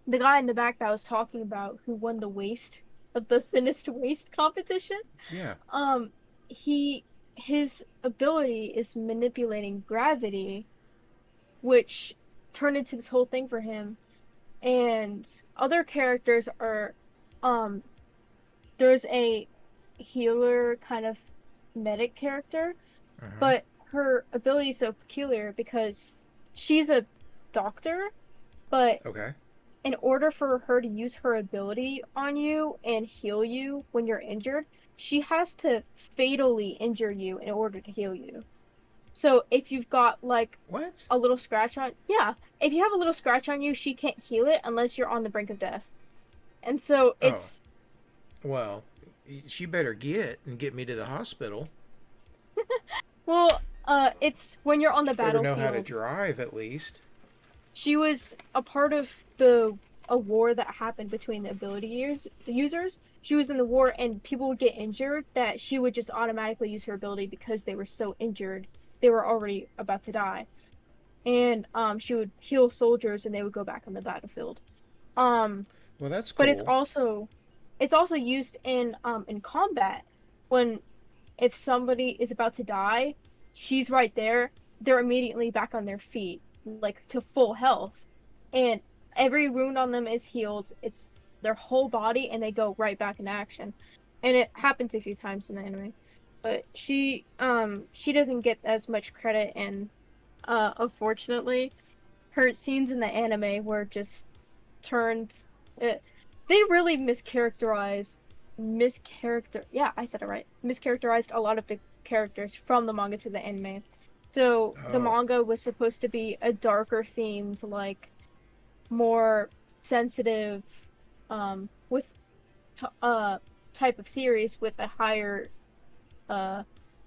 the guy in the back that I was talking about who won the waist of the thinnest waist competition, Yeah. um, he his ability is manipulating gravity, which turned into this whole thing for him. And other characters are, um, there's a healer kind of medic character, Mm-hmm. but her ability is so peculiar because she's a doctor, but Okay. in order for her to use her ability on you and heal you when you're injured, she has to fatally injure you in order to heal you. So if you've got like What? a little scratch on, yeah, if you have a little scratch on you, she can't heal it unless you're on the brink of death. And so Oh, it's, well, she better get me to the hospital. well, it's when you're on the She better know how to battlefield. drive at least. She was a part of the a war that happened between the users. She was in the war, and people would get injured. That she would just automatically use her ability because they were so injured, they were already about to die, and she would heal soldiers, and they would go back on the battlefield. Um, Well, that's but cool. it's also used in combat when if somebody is about to die, she's right there. They're immediately back on their feet, like to full health, and every wound on them is healed. It's their whole body, and they go right back in action. And it happens a few times in the anime, but she doesn't get as much credit, and unfortunately, her scenes in the anime were just turned. It, they really yeah, I said it right, mischaracterized a lot of the characters from the manga to the anime. So the Oh, manga was supposed to be a darker themed, like more sensitive, with t- uh type of series with a higher uh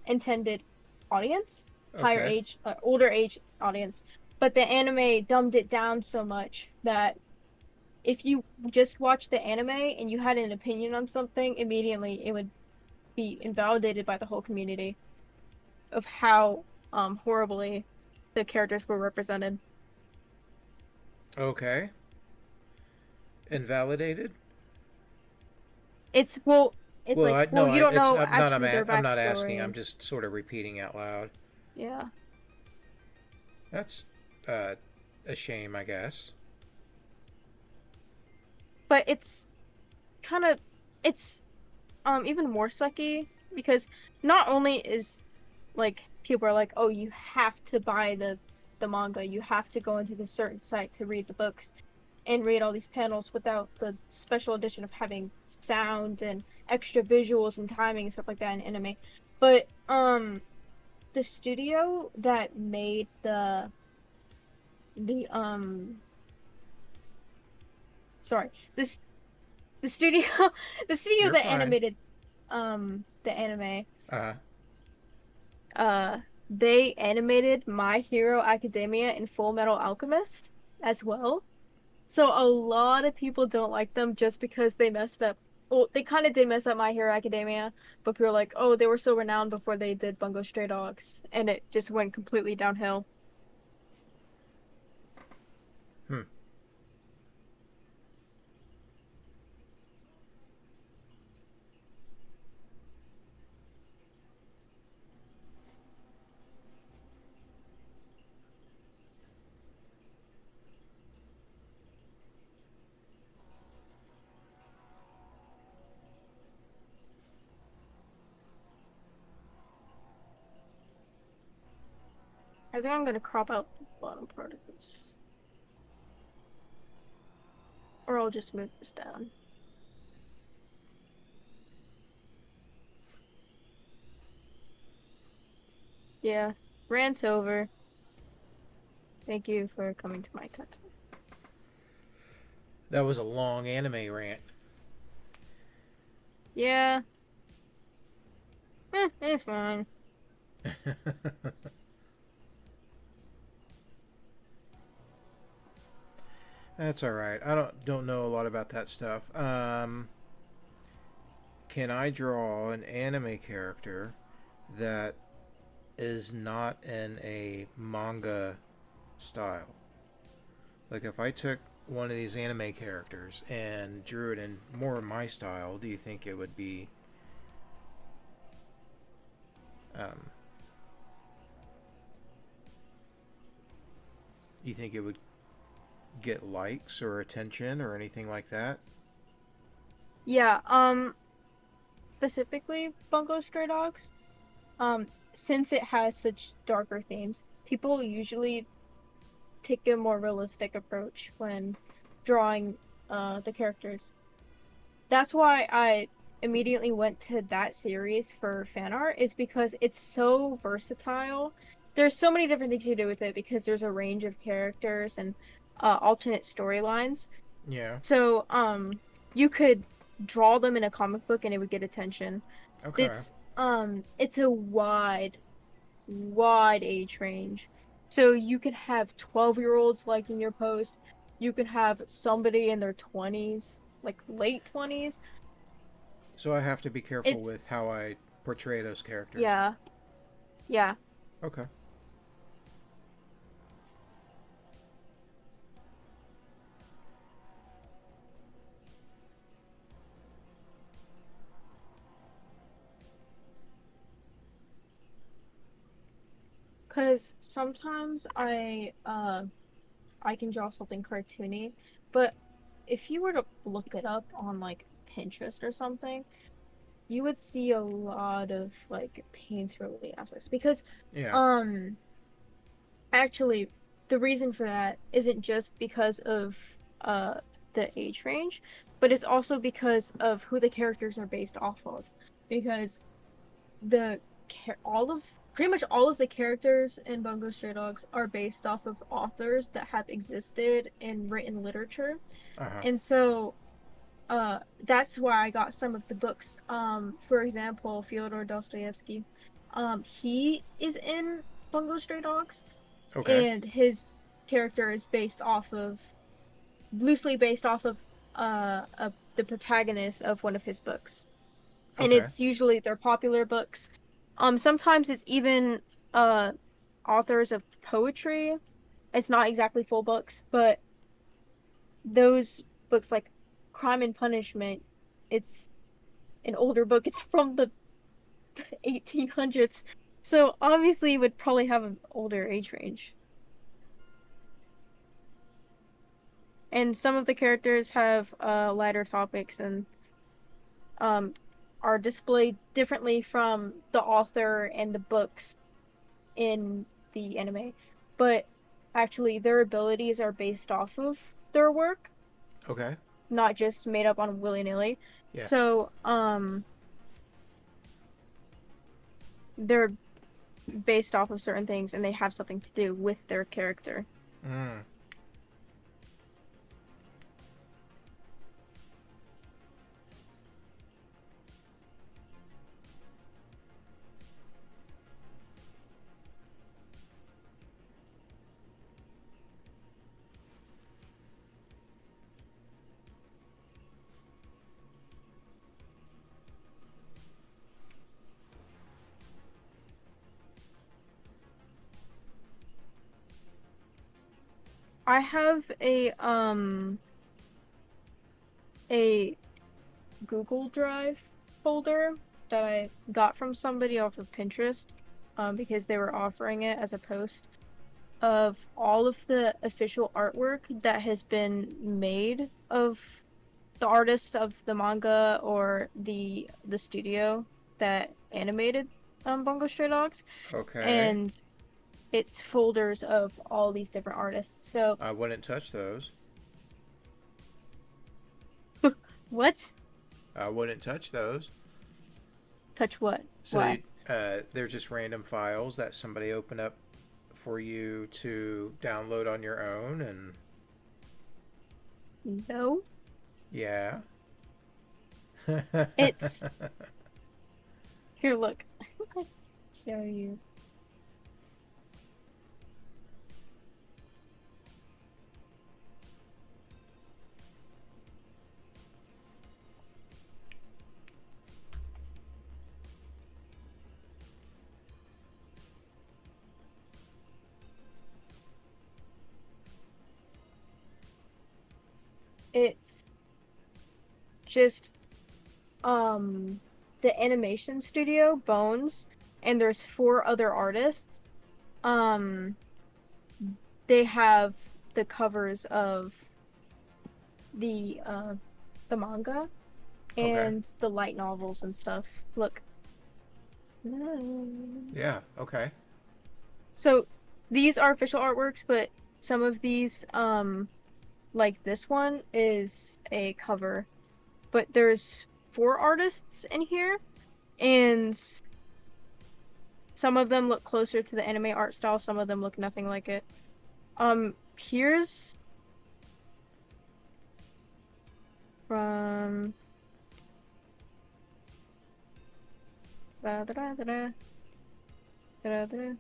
intended audience, okay. older age audience. But the anime dumbed it down so much that if you just watched the anime and you had an opinion on something, immediately it would be invalidated by the whole community of how horribly the characters were represented. Okay. Invalidated? It's well, it's Well, like, I well, no, you I don't it's know actually their I'm not asking. I'm backstory. just sort of repeating out loud. Yeah, That's uh, a shame, I guess. but it's kind of it's even more sucky because not only is like people are like, oh, you have to buy the manga, you have to go into this certain site to read the books and read all these panels without the special edition of having sound and extra visuals and timing and stuff like that in anime. But the studio that made the sorry, this the studio the studio You're that fine. animated the anime, Uh, uh they animated My Hero Academia and Full Metal Alchemist as well. So a lot of people don't like them just because they messed up. Well, they kind of did mess up My Hero Academia, but people are like, oh, they were so renowned before they did Bungo Stray Dogs, and it just went completely downhill. I think I'm gonna crop out the bottom part of this. Or I'll just move this down. Yeah. Rant over. Thank you for coming to my TED Talk. That was a long anime rant. Yeah. It's fine. That's all right. I don't know a lot about that stuff. Can I draw an anime character that is not in a manga style? Like if I took one of these anime characters and drew it in more of my style, do you think it would be um, you think it would get likes or attention or anything like that? Yeah, specifically Bungo Stray Dogs, since it has such darker themes, people usually take a more realistic approach when drawing the characters. That's why I immediately went to that series for fan art, is because it's so versatile. There's so many different things you do with it because there's a range of characters and alternate storylines. Yeah. So, you could draw them in a comic book and it would get attention. Okay. It's a wide age range. So you could have 12-year-olds liking your post. You could have somebody in their 20s, like late 20s. So I have to be careful It's with how I portray those characters. yeah, yeah. Okay. Cause sometimes I can draw something cartoony, but if you were to look it up on like Pinterest or something, you would see a lot of like paint related aspects because Yeah. um actually the reason for that isn't just because of uh the age range, but it's also because of who the characters are based off of. Because the all of pretty much all of the characters in Bungo Stray Dogs are based off of authors that have existed in written literature. Uh huh. And so that's why I got some of the books. For example, Fyodor Dostoevsky. He is in Bungo Stray Dogs, Okay. and his character is based off of loosely based off of the protagonist of one of his books. And Okay. it's usually they're popular books. Sometimes it's even uh authors of poetry. It's not exactly full books, but those books like Crime and Punishment, it's an older book. It's from the 1800s. So obviously it would probably have an older age range. And some of the characters have lighter topics and um are displayed differently from the author and the books in the anime. But actually their abilities are based off of their work, Okay. not just made up on willy-nilly. Yeah. So, they're based off of certain things and they have something to do with their character. Mm. I have a Google Drive folder that I got from somebody off of Pinterest, because they were offering it as a post of all of the official artwork that has been made of the artist of the manga or the studio that animated Bungo Stray Dogs. Okay. And It's folders of all these different artists. So I wouldn't touch those. what? I wouldn't touch those. Touch what? So Why? they're just random files that somebody opened up for you to download on your own, and No. yeah. It's here. Look. Show you. It's just um the animation studio Bones, and there's four other artists. Um, they have the covers of the uh the manga Okay. and the light novels and stuff. Look. Yeah. Okay. So these are official artworks, but some of these, like this one is a cover. But there's four artists in here, and some of them look closer to the anime art style, some of them look nothing like it. Here's from da-da-da-da-da, da-da-da-da.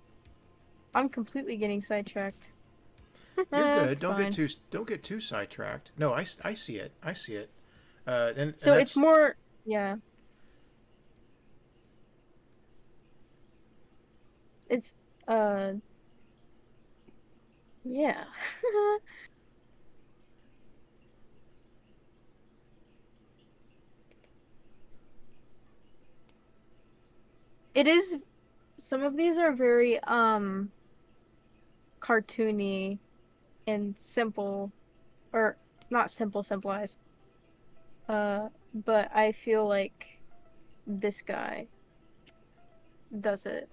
I'm completely getting sidetracked. You're good. It's fine. Don't get too sidetracked. No, I see it. I see it. And So it's that's more, yeah. It's uh yeah. It is, some of these are very cartoony and simple, or not simple, simplified. But I feel like this guy does it.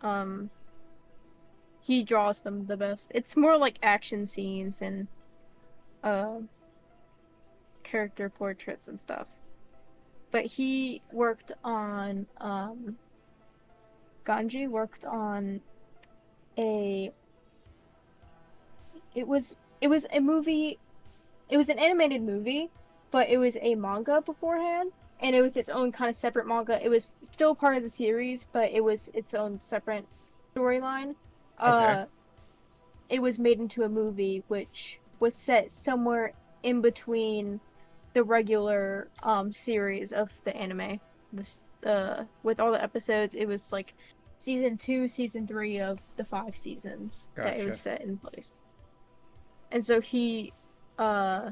Um he draws them the best. It's more like action scenes and uh character portraits and stuff. But he worked on Ganji worked on a it was a movie, it was an animated movie, but it was a manga beforehand, and it was its own kind of separate manga. It was still part of the series, but it was its own separate storyline. okay. Uh it was made into a movie which was set somewhere in between the regular series of the anime. This with all the episodes, it was like season 2, season 3 of the 5 seasons that it was Gotcha. set in place. And so uh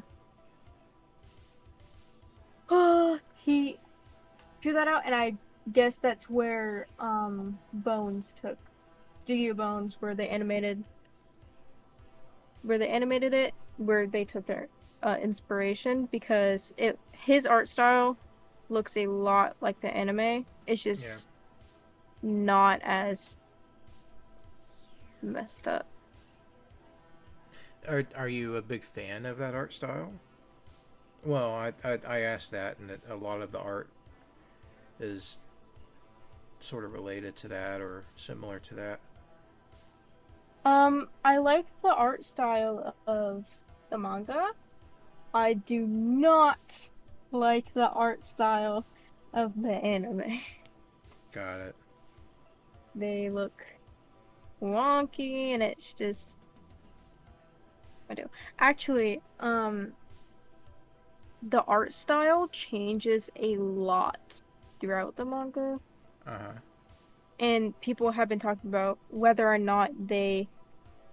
he drew that out, and I guess that's where Bones took Studio Bones, where they animated it, where they took their inspiration, because it his art style looks a lot like the anime. It's Yeah. just not as messed up. Are you a big fan of that art style? Well, I asked that, and that a lot of the art is sort of related to that or similar to that. I like the art style of the manga. I do not like the art style of the anime. Got it. They look wonky, and it's just I do. Actually, the art style changes a lot throughout the manga, Uh huh. and people have been talking about whether or not they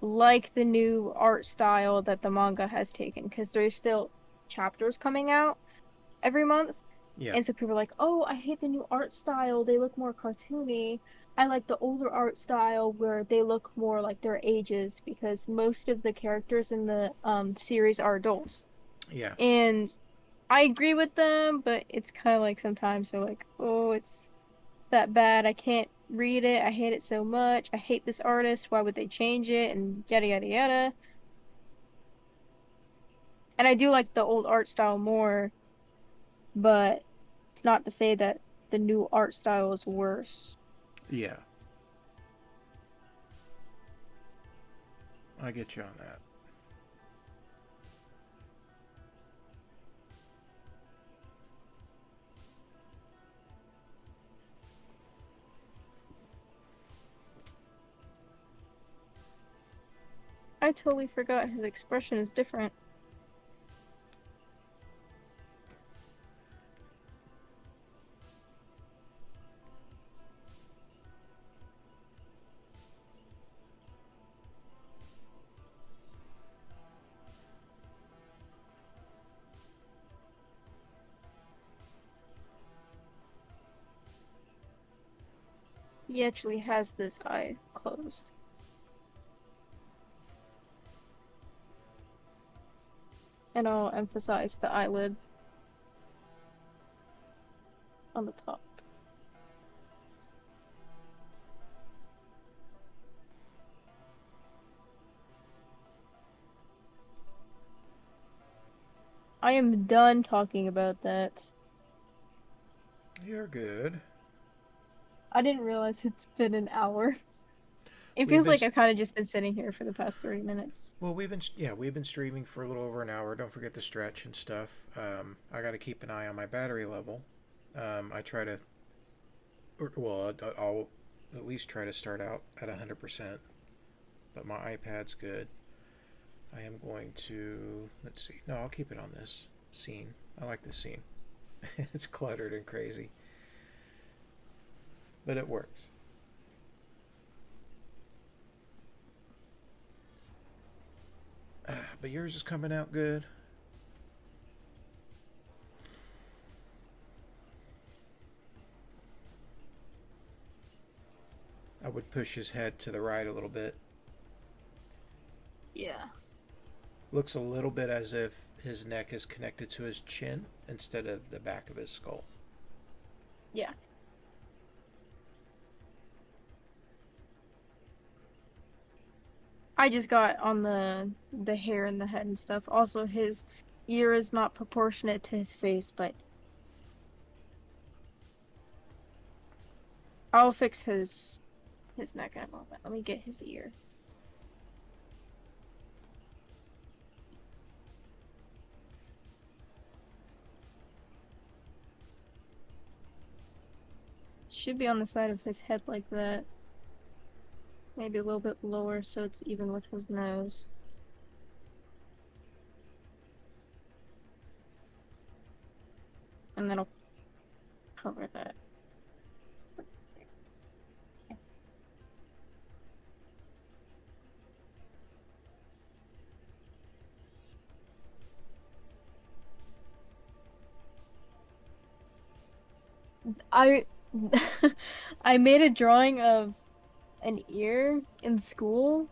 like the new art style that the manga has taken, because there's still chapters coming out every month. Yeah. And so people are like, oh, I hate the new art style, they look more cartoony. I like the older art style where they look more like their ages, because most of the characters in the series are adults. Yeah. And I agree with them, but it's kind of like sometimes they're like, oh, it's that bad. I can't read it. I hate it so much. I hate this artist. Why would they change it? And yada yada yada. And I do like the old art style more, but it's not to say that the new art style is worse. Yeah, I get you on that. I totally forgot his expression is different. He actually has this eye closed. And I'll emphasize the eyelid on the top. I am done talking about that. You're good. I didn't realize it's been an hour. It We've feels been like I've kind of just been sitting here for the past 30 minutes. well, we've been streaming for a little over an hour. Don't forget to stretch and stuff. I got to keep an eye on my battery level. I try to, well, I'll at least try to start out at 100%. But my iPad's good. I am going to, let's see. No, I'll keep it on this scene. I like this scene. It's cluttered and crazy, but it works. But yours is coming out good. I would push his head to the right a little bit. Yeah. Looks a little bit as if his neck is connected to his chin instead of the back of his skull. Yeah. I just got on the hair and the head and stuff. Also, his ear is not proportionate to his face, but I'll fix his neck in a moment. Let me get his ear. Should be on the side of his head like that. Maybe a little bit lower so it's even with his nose. And then I'll cover that. I I made a drawing of an ear in school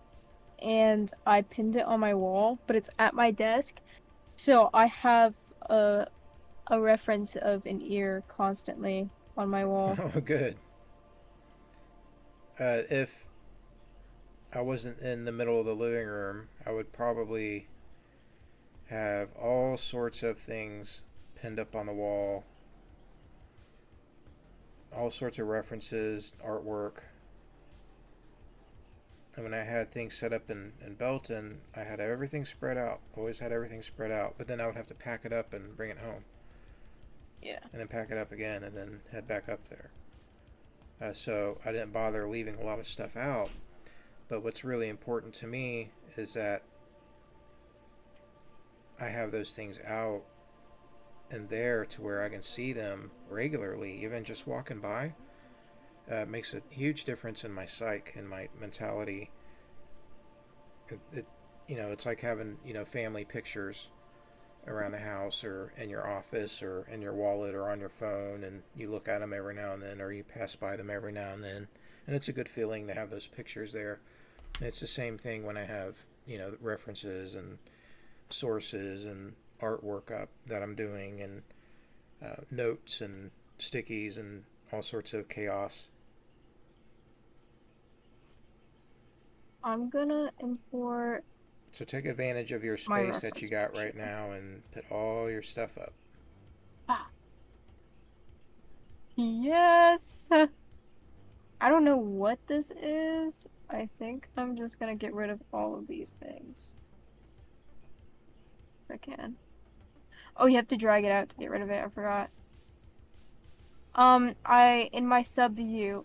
and I pinned it on my wall, but it's at my desk. So I have a reference of an ear constantly on my wall. Oh, good. If I wasn't in the middle of the living room, I would probably have all sorts of things pinned up on the wall, all sorts of references, artwork. And when I had things set up in Belton, I had everything spread out. Always had everything spread out. But then I would have to pack it up and bring it home. Yeah. And then pack it up again and then head back up there. So I didn't bother leaving a lot of stuff out. But what's really important to me is that I have those things out and there to where I can see them regularly, even just walking by. Makes a huge difference in my psyche and my mentality. It's like having family pictures around the house or in your office or in your wallet or on your phone, and you look at them every now and then, or you pass by them every now and then, and it's a good feeling to have those pictures there. And it's the same thing when I have references and sources and artwork up that I'm doing, and notes and stickies and all sorts of chaos. I'm gonna import So take advantage of your my space that you reference got right picture. now and put all your stuff up. Ah, yes! I don't know what this is. I think I'm just gonna get rid of all of these things. If I can. Oh, you have to drag it out to get rid of it. I forgot. In my sub view,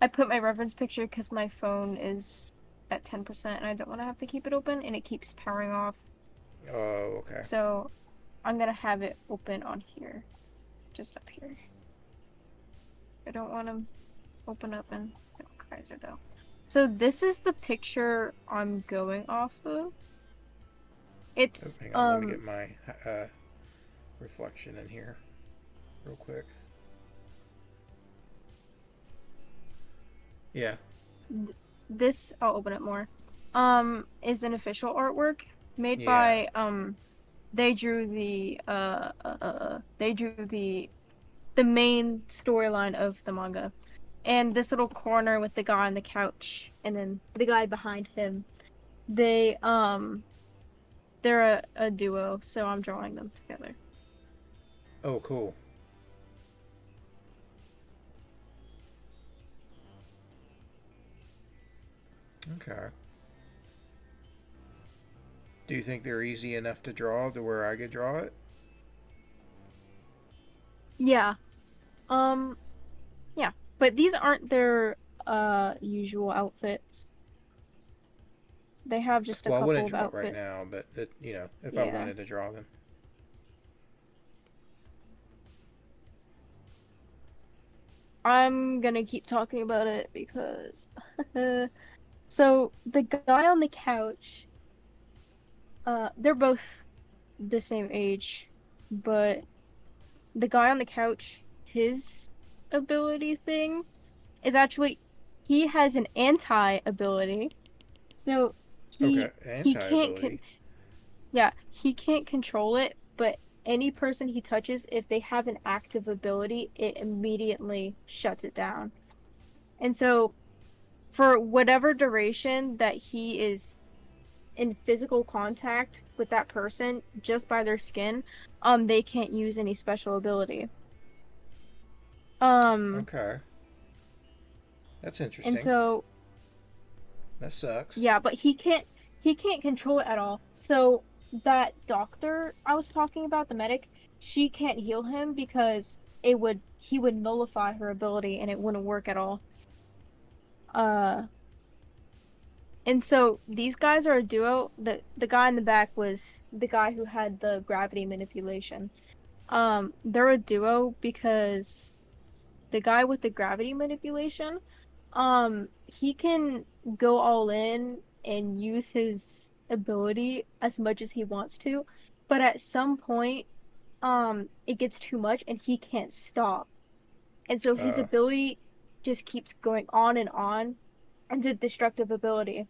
I put my reference picture because my phone is at 10% and I don't want to have to keep it open and it keeps powering off. Oh, okay. So I'm gonna have it open on here, just up here. I don't want to open up and Kaiser though. So this is the picture I'm going off of. Oh, It's hang on. Let me get my reflection in here real quick. Yeah. this I'll open it more. Is an official artwork made Yeah. by they drew the main storyline of the manga. And this little corner with the guy on the couch and then the guy behind him. They they're a duo, so I'm drawing them together. Oh, cool. Okay. Do you think they're easy enough to draw to where I could draw it? Yeah. Um yeah. But these aren't their usual outfits. They have just a Well, I couple wouldn't of draw it right outfits. now, but if I Yeah. wanted to draw them. I'm gonna keep talking about it because so the guy on the couch, they're both the same age, but the guy on the couch, his ability thing is actually he has an anti ability. So Okay, he can't anti-ability. yeah, he can't control it, but any person he touches, if they have an active ability, it immediately shuts it down. And so for whatever duration that he is in physical contact with that person just by their skin, they can't use any special ability. Um, Okay, that's and interesting. so That sucks. yeah, but he can't control it at all. So that doctor I was talking about, the medic, she can't heal him because he would nullify her ability and it wouldn't work at all. Uh, and so these guys are a duo. The guy in the back was the guy who had the gravity manipulation. They're a duo because the guy with the gravity manipulation, he can go all in and use his ability as much as he wants to, but at some point, it gets too much and he can't stop. And so his Uh, ability just keeps going on and on. It's a destructive ability.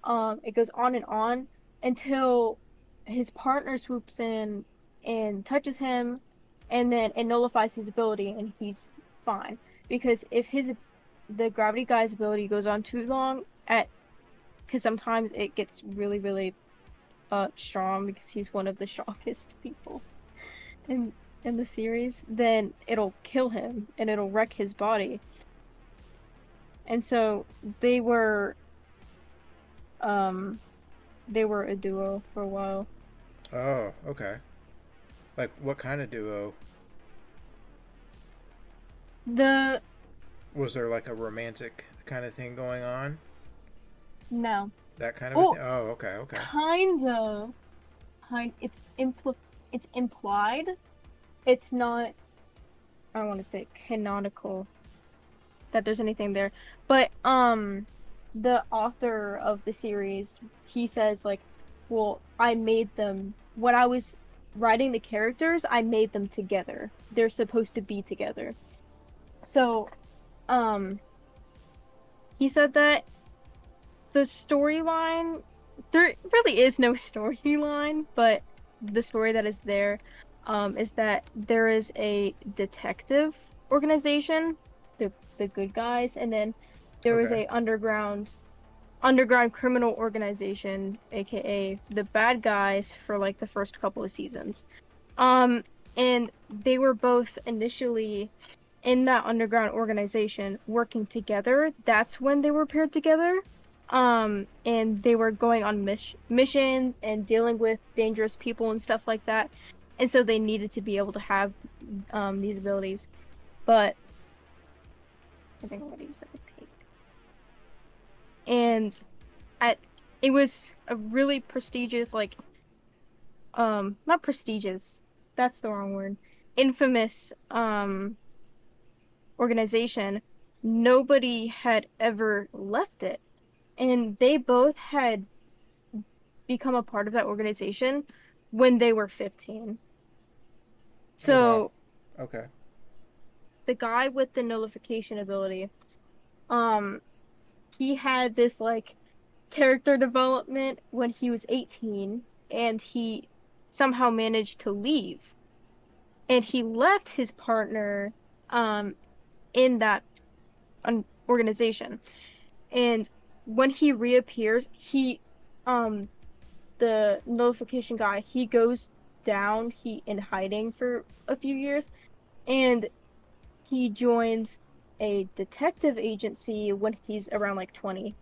It goes on and on until his partner swoops in and touches him, and then it nullifies his ability, and he's fine. Because if his the gravity guy's ability goes on too long, at because sometimes it gets really really strong because he's one of the strongest people in in the series, then it'll kill him and it'll wreck his body. And so they were um they were a duo for a while. oh, okay. Like what kind of duo? The Was there like a romantic kind of thing going on? No. That kind of a thing? Oh, Oh, okay, okay. kind of. It's implied. It's not. I don't want to say canonical that there's anything there, but the author of the series, he says like, well, I made them when I was writing the characters. I made them together. They're supposed to be together. So, um, he said that the storyline, there really is no storyline, but the story that is there, is that there is a detective organization, the good guys, and then there was Okay. a underground criminal organization, aka the bad guys for like the first couple of seasons. Um, and they were both initially in that underground organization working together. That's when they were paired together. And they were going on missions and dealing with dangerous people and stuff like that. And so they needed to be able to have these abilities. But I think I'm gonna use like a tape. And at it was a really prestigious, like not prestigious, that's the wrong word. Infamous organization. Nobody had ever left it. And they both had become a part of that organization when they were 15. Oh wow. So Okay. the guy with the nullification ability, um, he had this like character development when he was 18 and he somehow managed to leave. And he left his partner um in that organization. And when he reappears, um the notification guy, he goes down, he in hiding for a few years, and he joins a detective agency when he's around like 20.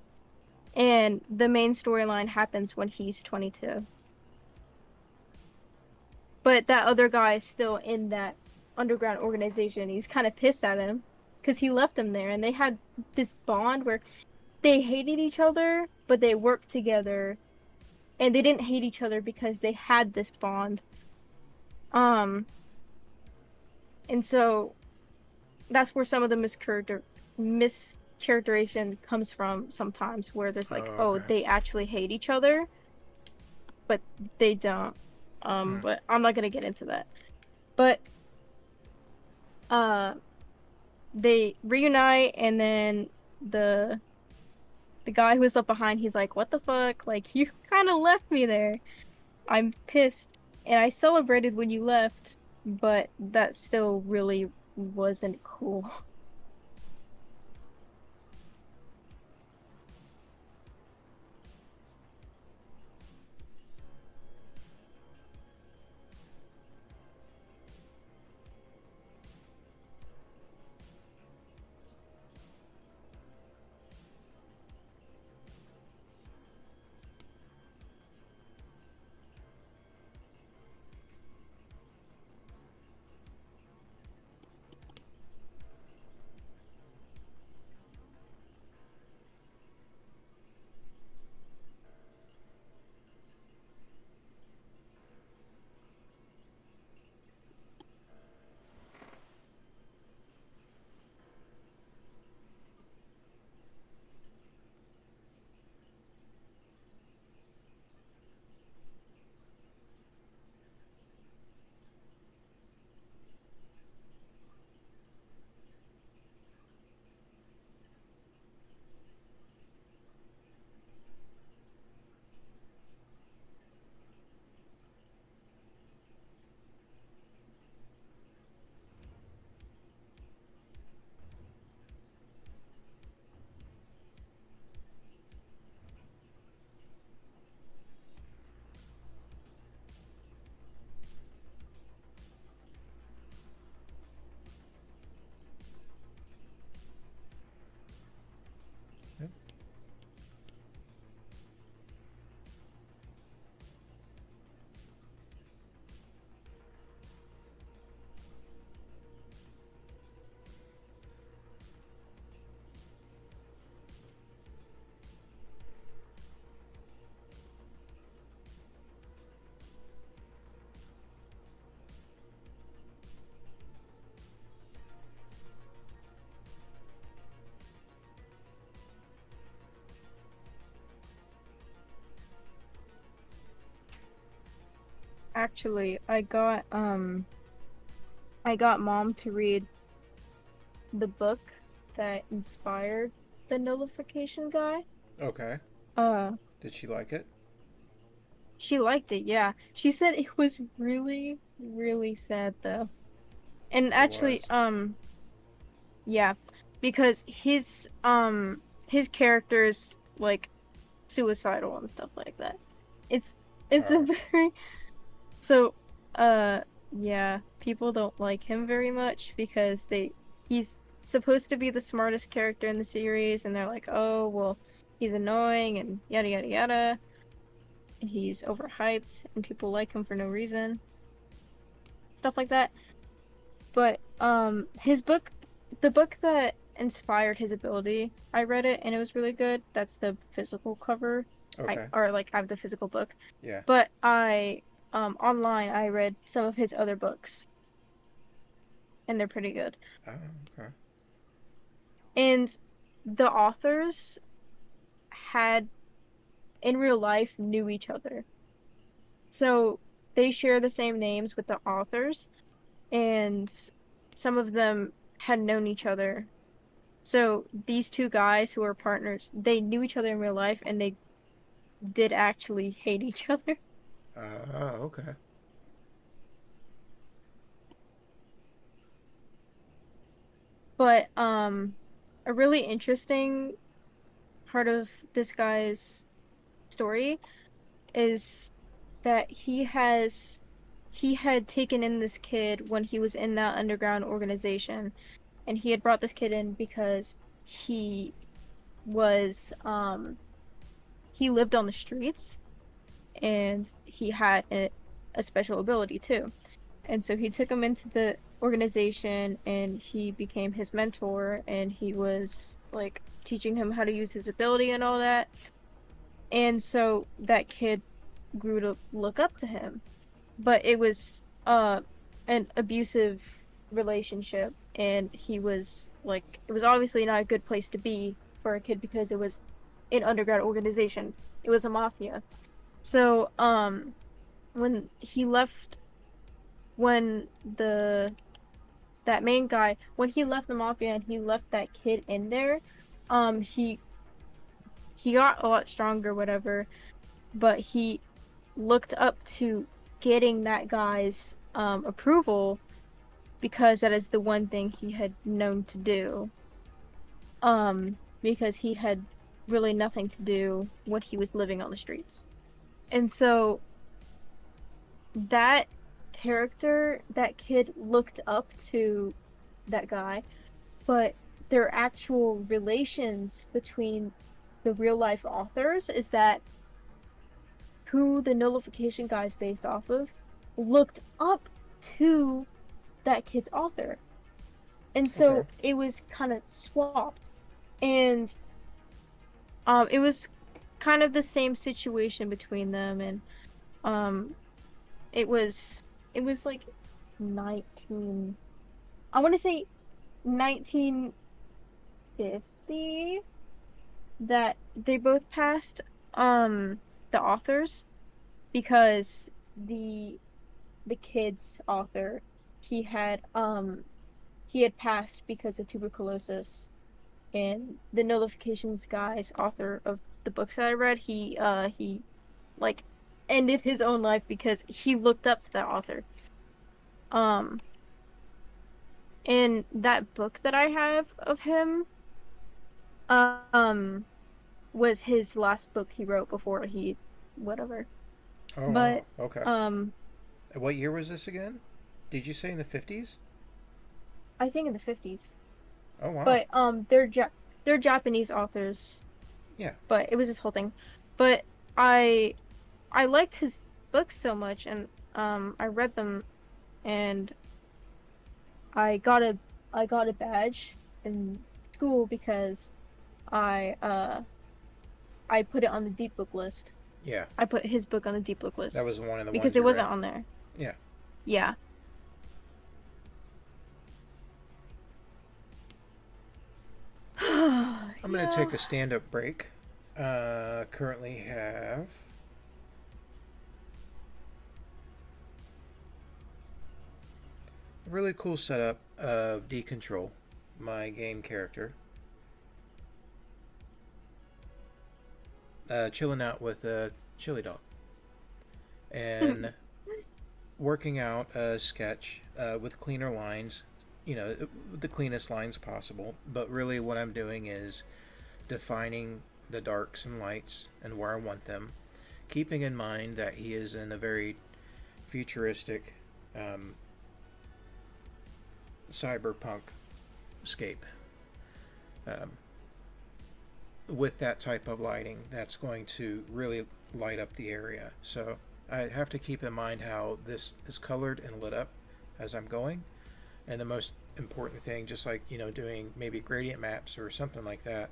And the main storyline happens when he's 22. But that other guy is still in that underground organization. He's kind of pissed at him because he left him there, and they had this bond where they hated each other, but they worked together, and they didn't hate each other because they had this bond. Um, and so that's where some of the mischaracterization comes from sometimes, where there's Oh like, oh, okay. they actually hate each other, but they don't. Hmm. But I'm not gonna get into that. But uh, they reunite, and then the the guy who was left behind, he's like, "What the fuck? Like, you kind of left me there. I'm pissed, and I celebrated when you left, but that still really wasn't cool." Yep. Actually, I got mom to read the book that inspired the nullification guy. Okay. Uh, Did she like it? she liked it, yeah. She said it was really, really sad though. And It actually, was. yeah, because his character's like suicidal and stuff like that. It's it's a Oh, very so uh yeah, people don't like him very much because he's supposed to be the smartest character in the series and they're like, "Oh, well, he's annoying and yada yada yada." And he's overhyped and people like him for no reason. Stuff like that. But his book, the book that inspired his ability, I read it and it was really good. That's the physical cover. okay. I have the physical book. Yeah. But I online I read some of his other books and they're pretty good. Oh, okay. And the authors had in real life knew each other. So they share the same names with the authors and some of them had known each other. So these two guys who are partners, they knew each other in real life and they did actually hate each other. Okay. But a really interesting part of this guy's story is that he had taken in this kid when he was in that underground organization and he had brought this kid in because he was he lived on the streets and he had a special ability too. And so he took him into the organization and he became his mentor and he was like teaching him how to use his ability and all that. And so that kid grew to look up to him. But it was an abusive relationship and he was like it was obviously not a good place to be for a kid because it was an underground organization. It was a mafia. So when he left when the that main guy when he left the mafia and he left that kid in there, he got a lot stronger, whatever, but he looked up to getting that guy's approval because that is the one thing he had known to do. Because he had really nothing to do when he was living on the streets. And so that character, that kid looked up to that guy, but their actual relations between the real life authors is that who the nullification guy is based off of looked up to that kid's author. And so Okay. it was kind of swapped. And it was kind of the same situation between them and um it was like 19 I want to say 1950 that they both passed the authors because the kid's author he had passed because of tuberculosis and the notifications guy's author of the books that I read he like ended his own life because he looked up to that author. Um and that book that I have of him um was his last book he wrote before he whatever. Oh, wow. But Okay. um What year was this again? Did you say in the 50s? I think in the 50s. Oh, wow. But they're Japanese authors, Yeah. but it was this whole thing. But I I liked his books so much and I read them and I got a badge in school because I uh I put it on the deep book list. Yeah. I put his book on the deep book That list was one of the because ones it you wasn't read. on there. Yeah. Yeah. I'm going to Yeah. take a stand up break. Currently have a really cool setup of Decontrol, my game character. Chilling out with a chili dog. And working out a sketch with cleaner lines, the cleanest lines possible. But really, what I'm doing is defining the darks and lights and where I want them, keeping in mind that he is in a very futuristic cyberpunk scape. Um, with that type of lighting, that's going to really light up the area. So I have to keep in mind how this is colored and lit up as I'm going. And the most important thing, just like, doing maybe gradient maps or something like that,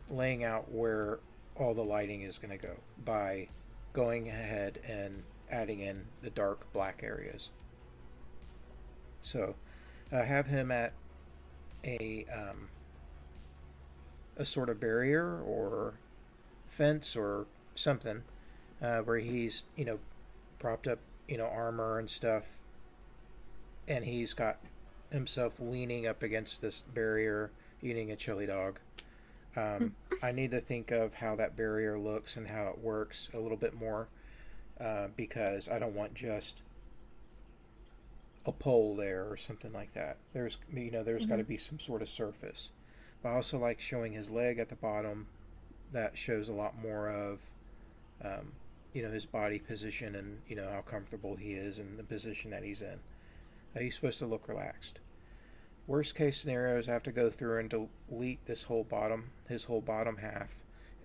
laying out where all the lighting is going to go by going ahead and adding in the dark black areas. So have him at a sort of barrier or fence or something, where he's propped up, armor and stuff, and he's got himself leaning up against this barrier eating a chili dog. I need to think of how that barrier looks and how it works a little bit more, because I don't want just a pole there or something like that. There's got to be some sort of surface. But I also like showing his leg at the bottom. That shows a lot more of his body position and how comfortable he is in the position that he's in. He's supposed to look relaxed. Worst case scenario is I have to go through and delete his whole bottom half,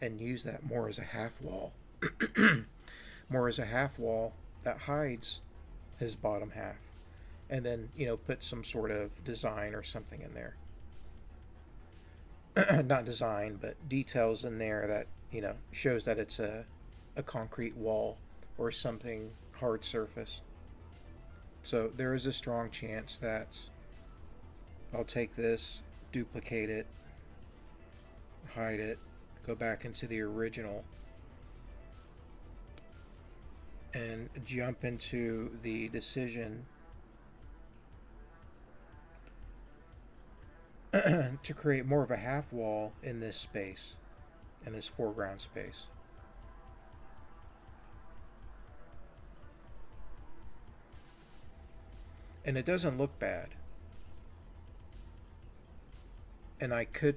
and use that more as a half wall. More as a half wall that hides his bottom half. And then, put some sort of design or something in there. Not design, but details in there that, shows that it's a concrete wall or something hard surface. So there is a strong chance that I'll take this, duplicate it, hide it, go back into the original, and jump into the decision to create more of a half wall in this space, in this foreground space. And it doesn't look bad. And I could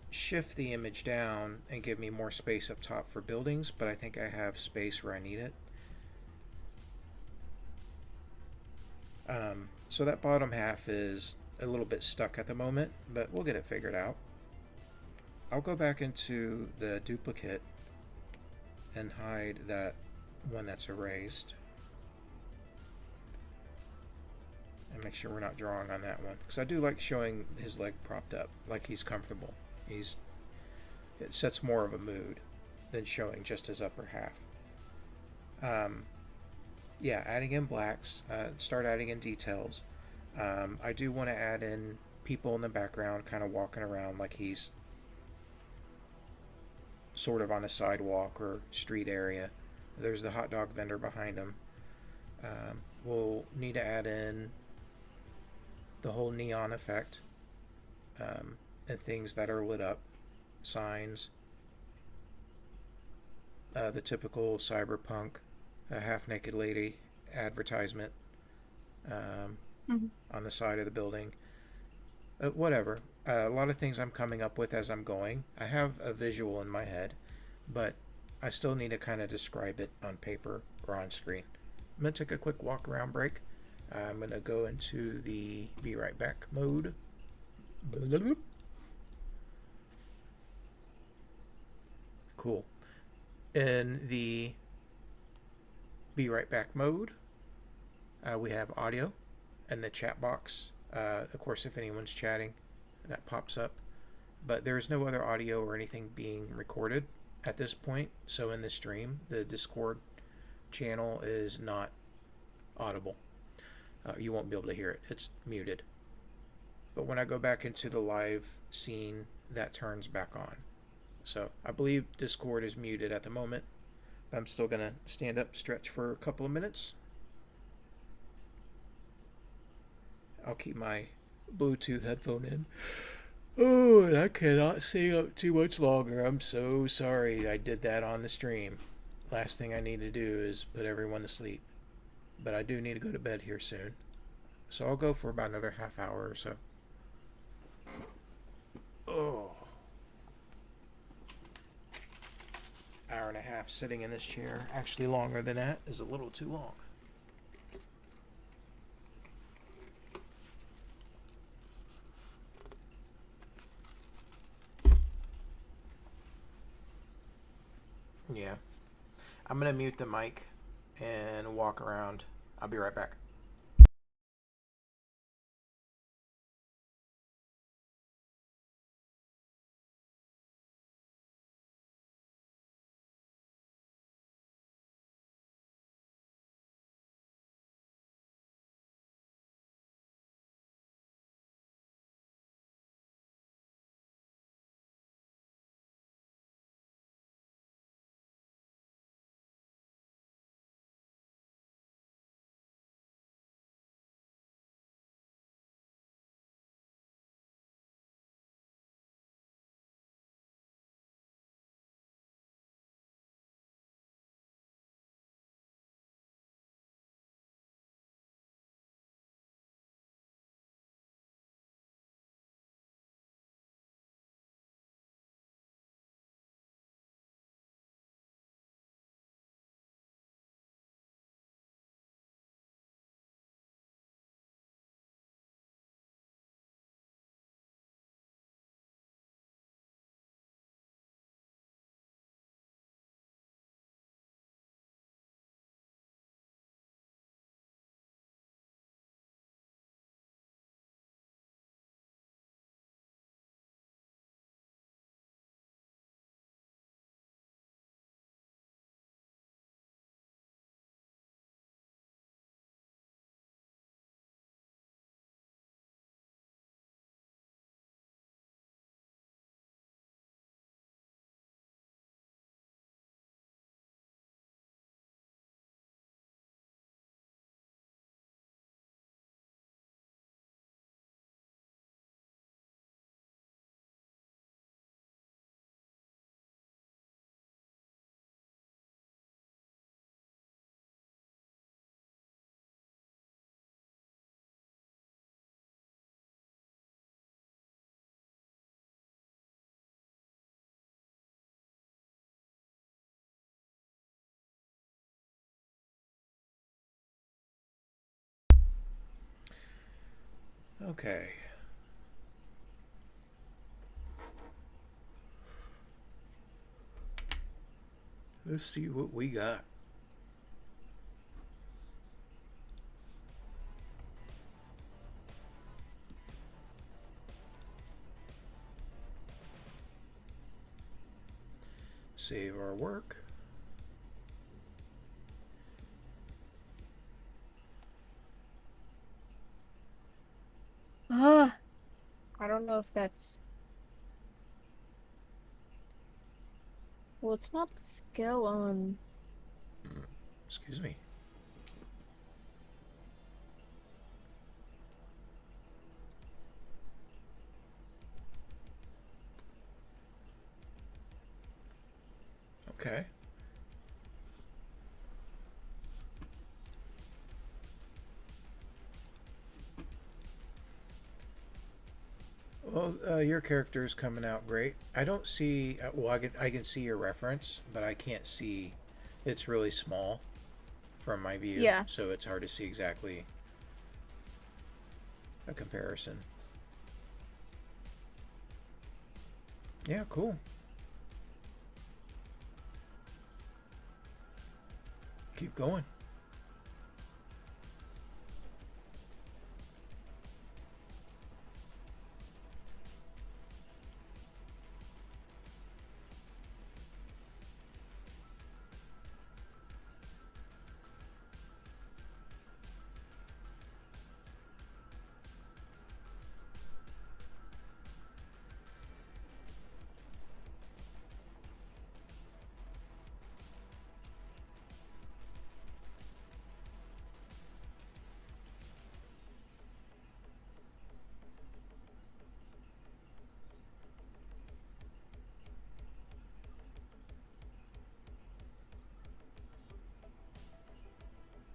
shift the image down and give me more space up top for buildings, but I think I have space where I need it. So that bottom half is a little bit stuck at the moment, but we'll get it figured out. I'll go back into the duplicate and hide that one that's erased. And make sure we're not drawing on that one, because I do like showing his leg propped up, like he's comfortable. It sets more of a mood than showing just his upper half. Yeah, adding in blacks, start adding in details. I do want to add in people in the background kind of walking around like he's sort of on a sidewalk or street area. There's the hot dog vendor behind him. We'll need to add in the whole neon effect, and things that are lit up, signs, the typical cyberpunk half-naked lady advertisement on the side of the building. Whatever. A lot of things I'm coming up with as I'm going. I have a visual in my head, but I still need to kind of describe it on paper or on screen. I'm going to take a quick walk around break. I'm going to go into the be right back mode. Cool. In the be right back mode, we have audio and the chat box. Of course, if anyone's chatting, that pops up. But there is no other audio or anything being recorded at this point. So in the stream, the Discord channel is not audible. You won't be able to hear it. It's muted. But when I go back into the live scene, that turns back on. So I believe Discord is muted at the moment. I'm still going to stand up, stretch for a couple of minutes. I'll keep my Bluetooth headphone in. Oh, and I cannot stay up too much longer. I'm so sorry I did that on the stream. Last thing I need to do is put everyone to sleep. But I do need to go to bed here soon. So I'll go for about another half hour or so. Oh, half sitting in this chair. Actually, longer than that is a little too long. Yeah. I'm going to mute the mic and walk around. I'll be right back. Okay. Let's see what we got. Save our work. Ah, I don't know if that's. Well, it's not the skill on. Excuse me. Okay. Well, your character is coming out great. I don't see. Well, I can see your reference, but I can't see. It's really small from my view, Yeah. so it's hard to see exactly a comparison. Yeah, cool. Keep going.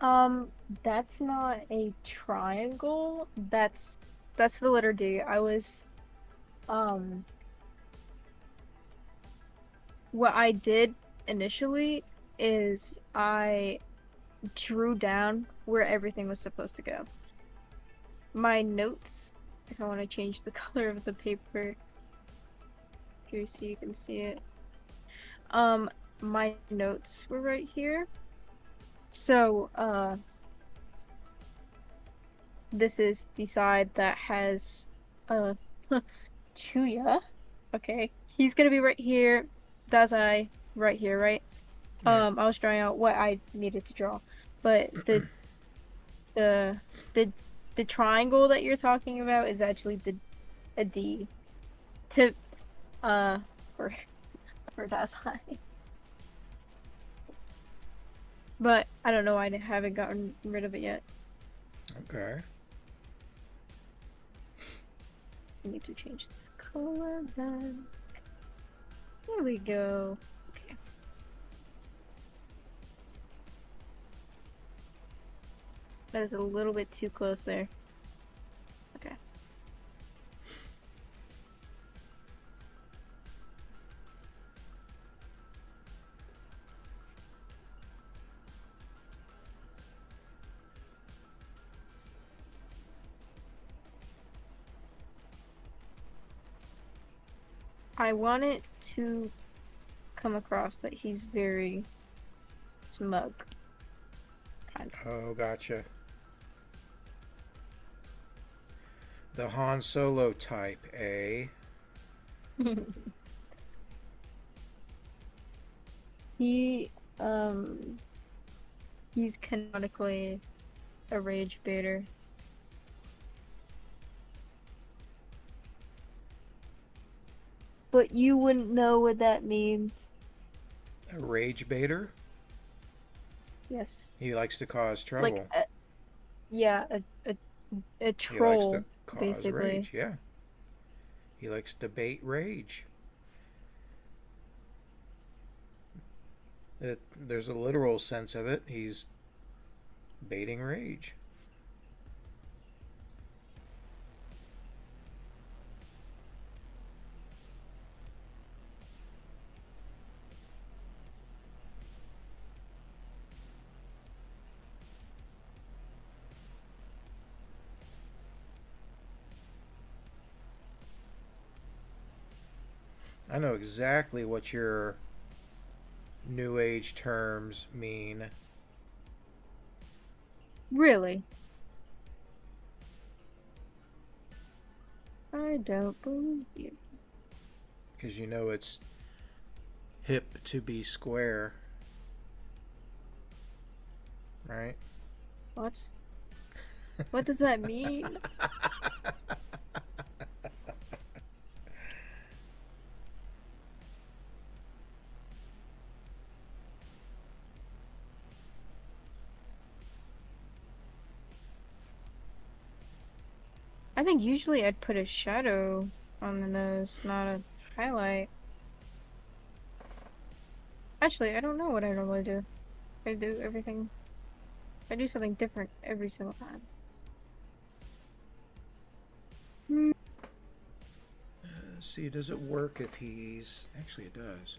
Um, that's not a triangle. That's the letter D. Um, what I did initially is I drew down where everything was supposed to go. My notes, if I want to change the color of the paper here so you can see it. My notes were right here. So, this is the side that has, uh, Chuya. Okay. He's gonna be right here. Dazai right here, right? Yeah. I was drawing out what I needed to draw. But the the the triangle that you're talking about is actually a D to uh for for Dazai. But I don't know why I haven't gotten rid of it yet. Okay. I need to change this color then. There we go. Okay. That is a little bit too close there. Okay. I want it to come across that he's very smug. Kind Oh, gotcha. The Han Solo type, eh? of. He, um, he's canonically a rage baiter. But you wouldn't know what that means. A rage baiter? Yes. He likes to cause Like, trouble. yeah, a He likes to troll, cause basically. rage, yeah. He likes to bait rage. There's a literal sense of it. He's baiting rage. I know exactly what your New Age terms mean. Really? I don't believe you. Because you know it's hip to be square. Right? What? What does that mean? I think usually I'd put a shadow on the nose, not a highlight. Actually, I don't know what I normally do. I do everything. I do something different every single time. See, does it work if he's... Actually, it does.